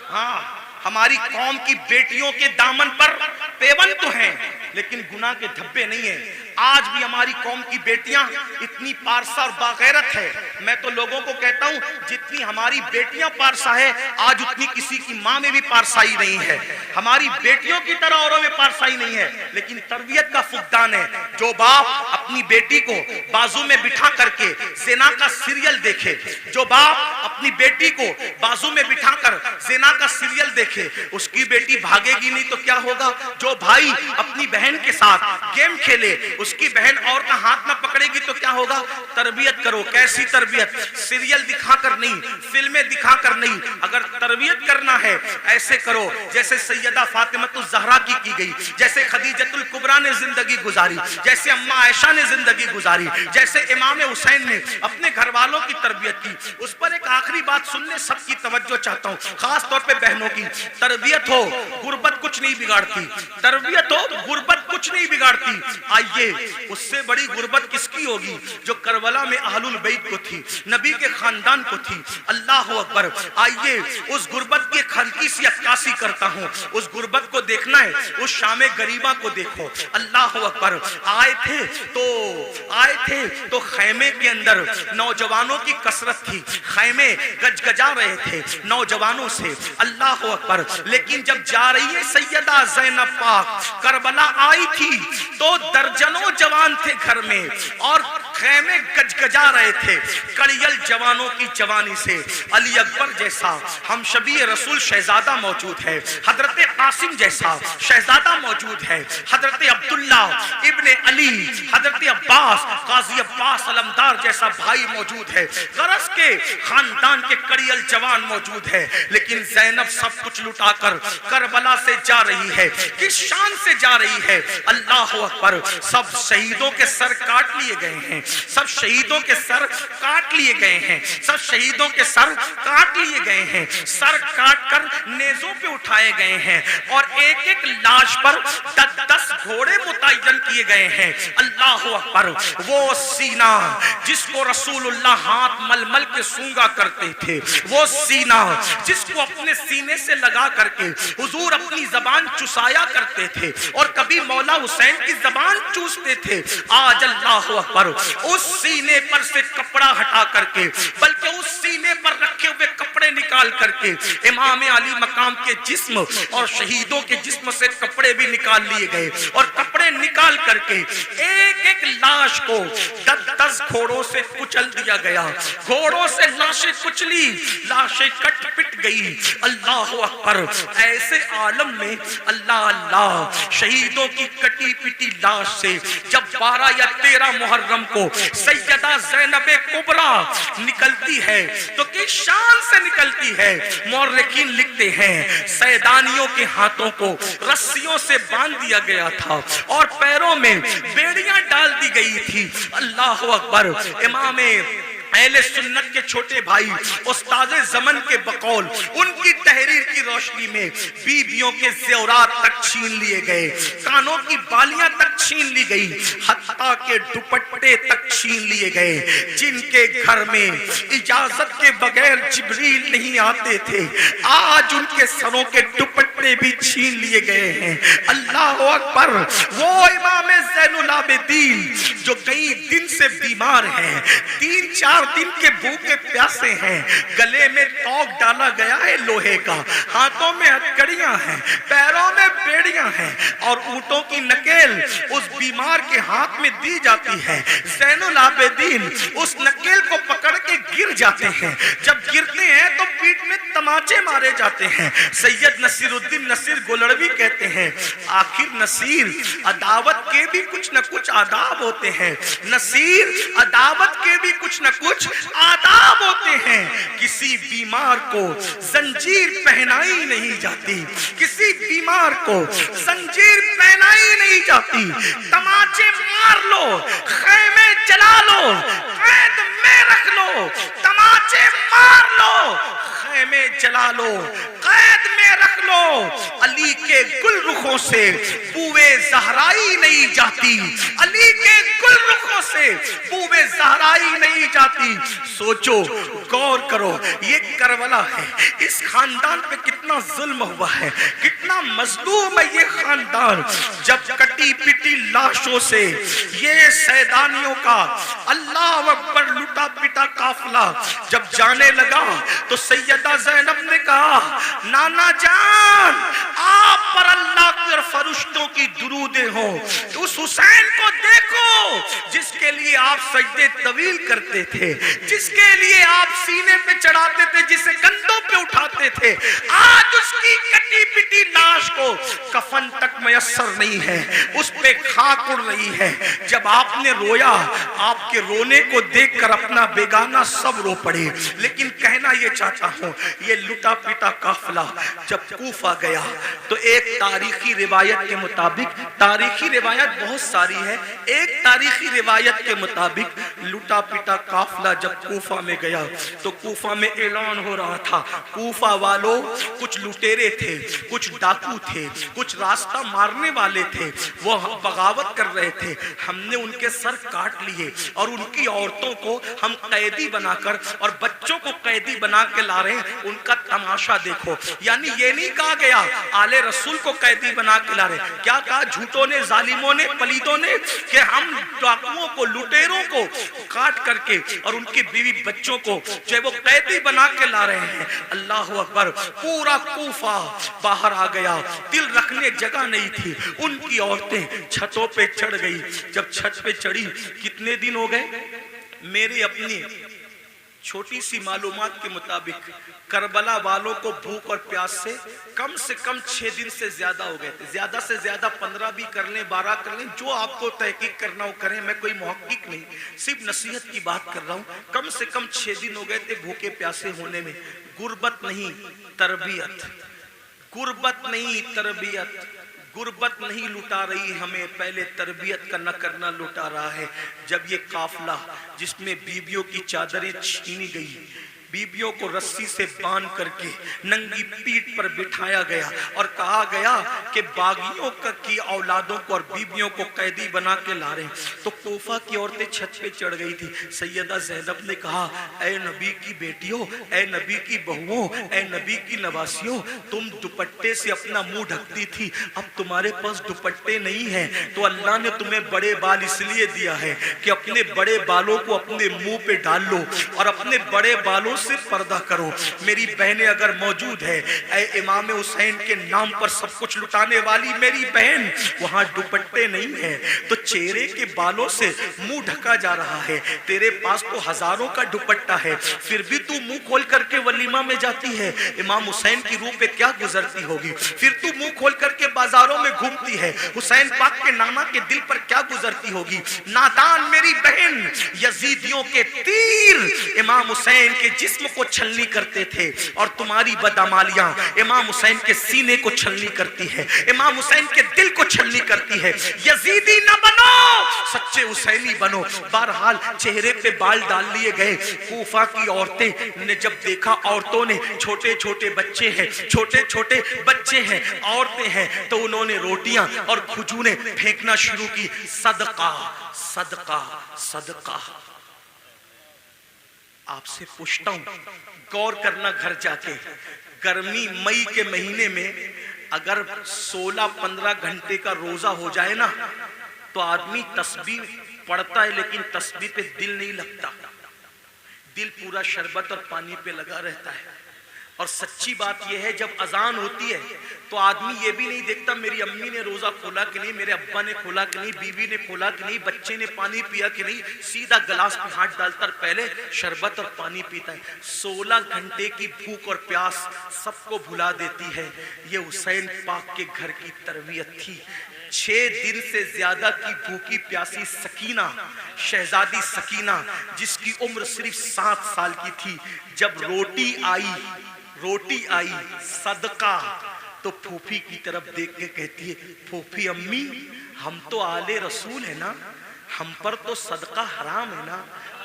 हाँ, हमारी कौम की बेटियों के दामन पर पेवन तो हैं, लेकिन गुनाह के धब्बे नहीं है। आज भी हमारी कौम की बेटियां इतनी पारसा और बागैरत है। मैं तो लोगों को कहता हूं, जितनी हमारी बेटियां पारसा है, आज उतनी किसी की मां में भी पारसाई नहीं है। हमारी बेटियों की तरह औरों में पारसाई नहीं है, लेकिन तरबियत का फुकदान है। जो बाप अपनी बेटी को बाजू में बिठा करके ज़िना का सीरियल देखे, जो बाप अपनी बेटी को बाजू में बिठाकर ज़िना का सीरियल देखे, उसकी बेटी भागेगी नहीं तो क्या होगा? जो भाई अपनी बहन के साथ गेम खेले, उसकी बहन और का हाथ ना पकड़ेगी तो क्या होगा? तरबियत करो। कैसी तरबियत? सीरियल दिखाकर नहीं, फिल्में दिखाकर नहीं। अगर तरबियत करना है, ऐसे करो जैसे सैयदा फातिमतुज़ ज़हरा की गई, जैसे खदीजतुल कुबरा ने जिंदगी गुजारी, जैसे अम्मा आयशा ने जिंदगी गुजारी, जैसे इमाम हुसैन ने अपने घर वालों की तरबियत की। उस पर एक आखिरी बात सुनने सबकी तवज्जो चाहता हूँ, खास तौर पे बहनों की। तरबियत हो, गुर्बत कुछ नहीं बिगाड़ती। तरबियत हो, गुर्बत कुछ नहीं बिगाड़ती। आइए, उससे बड़ी गुर्बत किसकी होगी जो करबला में अहलुल बैत को थी, नबी के खानदान को थी। अल्लाह अकबर। आइए, उस गुर्बत की हल्की सी अक्कासी करता हूँ। उस गुर्बत को देखना है, उस शामे गरीबा को देखो। अल्लाह अकबर। आए थे तो खैमे के अंदर नौजवानों की कसरत थी, खैमे गजगजा रहे थे नौजवानों से। अल्लाह अकबर। लेकिन जब जा रही है सैयदा ज़ैनब पाक करबला आई थी तो दर्जनों जवान थे घर में और खैमे गजगजा रहे थे कड़ियल जवानों की जवानी से। अली अकबर जैसा हम शबी रसूल शहजादा मौजूद है, हजरत कासिम जैसा शहजादा मौजूद है, हजरत अब्दुल्ला इब्ने अली, हजरत अब्बास काजी अब्बास अलमदार जैसा भाई मौजूद है, गरज के खानदान के कड़ियल जवान मौजूद है। लेकिन ज़ैनब सब कुछ लुटाकर करबला से जा रही है। किस शान से जा रही है? अल्लाह अकबर। सब शहीदों के सर काट लिए गए हैं, सब शहीदों के सर काट लिए गए हैं, सब शहीदों के सर काट लिए गए हैं, सर काट कर नेज़ों पे उठाए गए हैं और एक एक लाश पर 10-10 घोड़े मुतय्यन किए गए हैं। अल्लाह अकबर। वो सीना जिसको रसूलुल्लाह हाथ मलमल के सूंघा करते थे, वो सीना जिसको अपने सीने से लगा करके हुजूर अपनी जबान चुसाया करते थे और कभी मौला हुसैन की जबान चूसते थे। आज अल्लाह अकबर, उस सीने पर से कपड़ा हटा करके, बल्कि उस सीने पर रखे हुए कपड़े निकाल करके इमाम अली मकाम के जिस्म और शहीदों के जिस्म से कपड़े भी निकाल लिए गए और कपड़े निकाल करके एक एक लाश को 10-10 घोड़ों से कुचल दिया गया। घोड़ों से लाशें कुचली, लाशें कट पिट गई। अल्लाह अकबर। ऐसे आलम में अल्लाह अल्लाह, शहीदों की कटी पिटी लाश से जब 12 या 13 मुहर्रम को सैयदा ज़ैनब कुबरा निकलती है तो किस शान से निकलती है? मौर्रिखीन लिखते हैं सैदानियों के हाथों को रस्सियों से बांध दिया गया था और पैरों में बेड़ियां डाल दी गई थी। अल्लाह अकबर। इमाम अहले सुन्नत के छोटे भाई उस्ताद ज़मन के बकौल उनकी तहरीर की रोशनी में बीबियों के ज़ेवरात तक छीन लिए गए, कानों की बालियां तक छीन ली गई, हत्ता के दुपट्टे तक छीन लिए गए। जिनके घर में इजाजत के बगैर जिब्रील नहीं आते थे, आज उनके सरों के दुपट्टे भी छीन लिए गए हैं। अल्लाह अकबर। वो इमाम ज़ैनुल आबिदीन जो कई दिन से बीमार हैं, 3-4 दिन के भूखे प्यासे हैं, गले में तोक डाला गया है लोहे का, हाथों में हथकड़ियां हैं, पैरों में बेड़ियां हैं और ऊंटों की नकेल उस बीमार के हाथ में दी जाती है। ज़ैनुल आबिदीन उस नकेल को पकड़ के गिर जाते हैं। जब गिरते हैं तो पीठ में तमाचे मारे जाते हैं। सैयद नसीरुद्दीन नसीर गोलड़वी कहते हैं, आखिर नसीर अदावत के भी कुछ न कुछ आदाब होते हैं। नसीर अदावत के भी कुछ न कुछ आदाब होते हैं। किसी बीमार को जंजीर पहनाई नहीं जाती, किसी बीमार को जंजीर पहनाई नहीं जाती। तमाचे मार लो, खैमे जला लो, कैद में रख लो, तमाचे मार लो, खैमे जला लो, कैद में रख लो। अली के गुल रुखों से बूए ज़हराई नहीं जाती, अली के गुल रुखों से बूए ज़हराई नहीं जाती। सोचो, गौर करो, ये करबला है, इस खानदान पे कितना जुल्म हुआ है, कितना मजलूम है ये खानदान। जब कटी पिटी लाशों से ये सैदानियों का अल्लाह अकबर लुटा पिटा काफिला जब जाने लगा तो सैयदा ज़ैनब ने कहा, नाना जान, आप पर अल्लाह के फरिश्तों की दुरूदें हो। तो उस हुसैन को देखो जिसके लिए आप सजदे तवील करते थे, जिसके लिए आप सीने पे चढ़ाते थे, जिसे कंधों पे उठाते थे, आज उसकी कटी पिटी लाश को कफन तक मयस्सर नहीं है, उस पे खाक उड़ रही है। जब आपने रोया, आपके रोने को देखकर अपना बेगाना सब रो पड़े। लेकिन कहना ये चाहता हूं, ये लुटा पिटा काफिला जब कूफा गया तो एक तारीखी रिवायत के मुताबिक, तारीखी रिवायत बहुत सारी है, एक तारीखी रिवायत के मुताबिक लुटा पिटा काफिला जब कूफा में गया तो कूफा में ऐलान हो रहा था, कूफा वालों, कुछ लुटेरे थे, कुछ डाकू थे, कुछ रास्ता मारने वाले थे, वो बगावत कर रहे थे, हमने उनके सर काट लिए और उनकी औरतों को हम कैदी बनाकर और बच्चों को कैदी बना के ला रहे हैं, उनका तमाशा देखो। यानी ये नहीं कहा गया आले रसूल को कैदी बना के ला रहे, क्या कहा झूठों ने, जालिमों ने, पलीदों ने कि हम डाकुओं को, लुटेरों को काट करके और उनकी बीवी बच्चों को जो है वो कैदी बना के ला रहे हैं। अल्लाह अकबर। पूरा कूफा बाहर आ गया, दिल रखने जगह नहीं थी। उनकी औरतें छतों पे चढ़ गई। जब छत पे चढ़ी, कितने दिन हो गए, मेरी अपनी छोटी सी मालूमात के मुताबिक करबला वालों को भूख और प्यास से कम 6 दिन से ज्यादा हो गए थे। ज्यादा से ज्यादा 15 भी कर लें, 12 कर लें, जो आपको तहकीक करना हो करें, मैं कोई मुहक्किक नहीं, सिर्फ नसीहत की बात कर रहा हूँ। कम से कम 6 दिन हो गए थे भूखे प्यासे होने में। गुर्बत नहीं तरबियत, गुर्बत नहीं तरबियत, गुर्बत नहीं लुटा रही हमें, पहले तरबियत का न करना लुटा रहा है। जब ये काफिला जिसमें बीबियों की चादरें छीनी गई, बीबियों को रस्सी से बांध करके नंगी पीठ पर बिठाया गया और कहा गया कि बागियों की औलादों को और बीबियों को कैदी बना के ला रहे हैं, तो कोफा की औरतें छत पे चढ़ गई थी। सैयदा ज़ैनब ने कहा, ऐ नबी की बेटियों, ऐ नबी की बहुओं, ऐ नबी की नवासियों, तुम दुपट्टे से अपना मुंह ढकती थी, अब तुम्हारे पास दुपट्टे नहीं है तो अल्लाह ने तुम्हें बड़े बाल इसलिए दिया है कि अपने बड़े बालों को अपने मुंह पे डाल लो और अपने बड़े बालों से पर्दा करो। मेरी बहनें अगर मौजूद है, ऐ इमाम हुसैन के नाम पर सब कुछ लुटाने वाली मेरी बहन, वहां दुपट्टे नहीं है तो चेहरे के बालों से मुंह ढका जा रहा है। तेरे पास तो हजारों का दुपट्टा है, फिर भी तू मुंह खोल करके वलीमा में जाती है। इमाम हुसैन की रूह पे क्या गुजरती होगी? फिर तू मुंह खोल करके बाजारों में घूमती है, हुसैन पाक के नाना के दिल पर क्या गुजरती होगी? नादान मेरी बहन, यजीदियों के तीर इमाम हुसैन के जिस जिस्म को छलनी करते थे और तुम्हारी बदअमालियां इमाम हुसैन के सीने को छलनी करती है, इमाम हुसैन के दिल को छलनी करती है। यजीदी न बनो, सच्चे हुसैनी बनो। बहरहाल चेहरे पे बाल डाल लिए गए। कूफा की औरतें ने जब देखा, औरतों ने, छोटे छोटे बच्चे हैं, छोटे छोटे बच्चे हैं, औरतें हैं, तो उन्होंने रोटियां और खजूरें फेंकना शुरू की। सदका सदका सदका। आपसे पूछता हूं, गौर करना घर जाके, गर्मी मई के महीने में अगर 16-15 घंटे का रोजा हो जाए ना, तो आदमी तस्बीह पढ़ता है लेकिन तस्बीह पे दिल नहीं लगता, दिल पूरा शरबत और पानी पे लगा रहता है। और सच्ची बात यह है, जब अजान होती है तो आदमी ये भी नहीं देखता मेरी अम्मी ने रोजा खोला कि नहीं, मेरे अब्बा ने खोला कि नहीं, बीवी ने खोला कि नहीं, बच्चे ने पानी पिया कि नहीं, सीधा गिलास में हाथ डालता और पहले शरबत और पानी पीता है। 16 घंटे की भूख और प्यास सबको भुला देती है। ये हुसैन पाक के घर की तरबियत थी। 6 दिन से ज्यादा की भूखी प्यासी सकीना, शहजादी सकीना, जिसकी उम्र सिर्फ 7 साल की थी, जब रोटी आई सदका, तो फूफी की तरफ देख के कहती है, फूफी अम्मी हम तो आले रसूल है ना, हम पर तो सदका हराम है ना,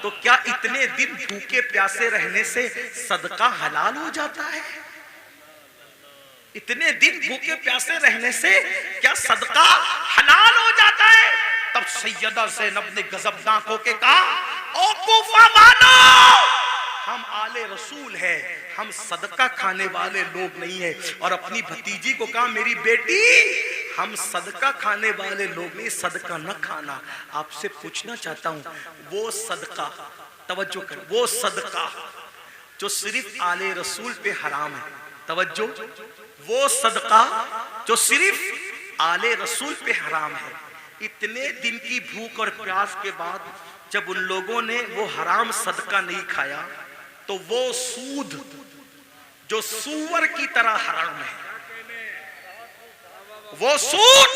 तो क्या इतने दिन भूखे प्यासे रहने से सदका हलाल हो जाता है? इतने दिन भूखे प्यासे रहने से क्या सदका हलाल हो जाता है? तब सैयदा ज़ैनब ने गजबनाक होके कहा, ओ कूफा वालों, हम आले रसूल हैं, हम सदका खाने वाले लोग नहीं है। और अपनी भतीजी को कहा, मेरी बेटी हम सदका खाने वाले लोग नहीं, सदका न खाना। आपसे पूछना चाहता हूं, वो सदका, तवज्जो कर, वो सदका जो सिर्फ आले रसूल पे हराम है, तवज्जो, वो सदका जो सिर्फ आले रसूल पे हराम है, इतने दिन की भूख और प्यास के बाद जब उन लोगों ने वो हराम सदका नहीं खाया, तो वो सूद जो सूअर की तरह हराम है, वो सूद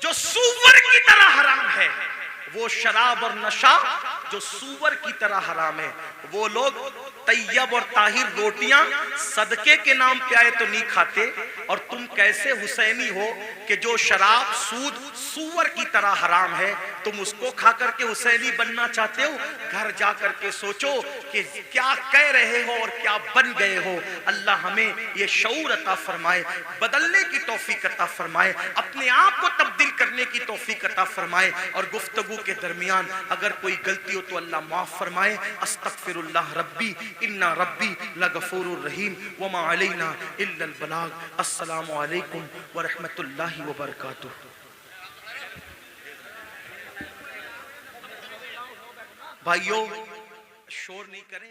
जो सूअर की तरह हराम है, वो शराब और नशा जो सूअर की तरह हराम है, वो लोग तैयब और ताहिर रोटियां सदके के नाम पे आए तो नहीं खाते, और तुम कैसे हुसैनी हो कि जो शराब सूद सूअर की तरह हराम है, तुम उसको खा करके हुसैनी बनना चाहते हो? घर जा करके सोचो कि क्या कह रहे हो और क्या बन गए हो। अल्लाह हमें ये शऊर अता फरमाए, बदलने की तौफीक अता फरमाए, अपने आप को तब्दील करने की तौफीक अता फरमाए। और गुफ्तगू के दरमियान अगर कोई गलती हो तो अल्लाह माफ फरमाए। अस्तगफिरुल्लाह रब्बी इन्ना रब्बी लगफूरुर रहीम वमा अलैना इल्लल बलाग। अस्सलामु अलैकुम व रहमतुल्लाहि व बरकातुहू। भाइयों, शोर नहीं करें।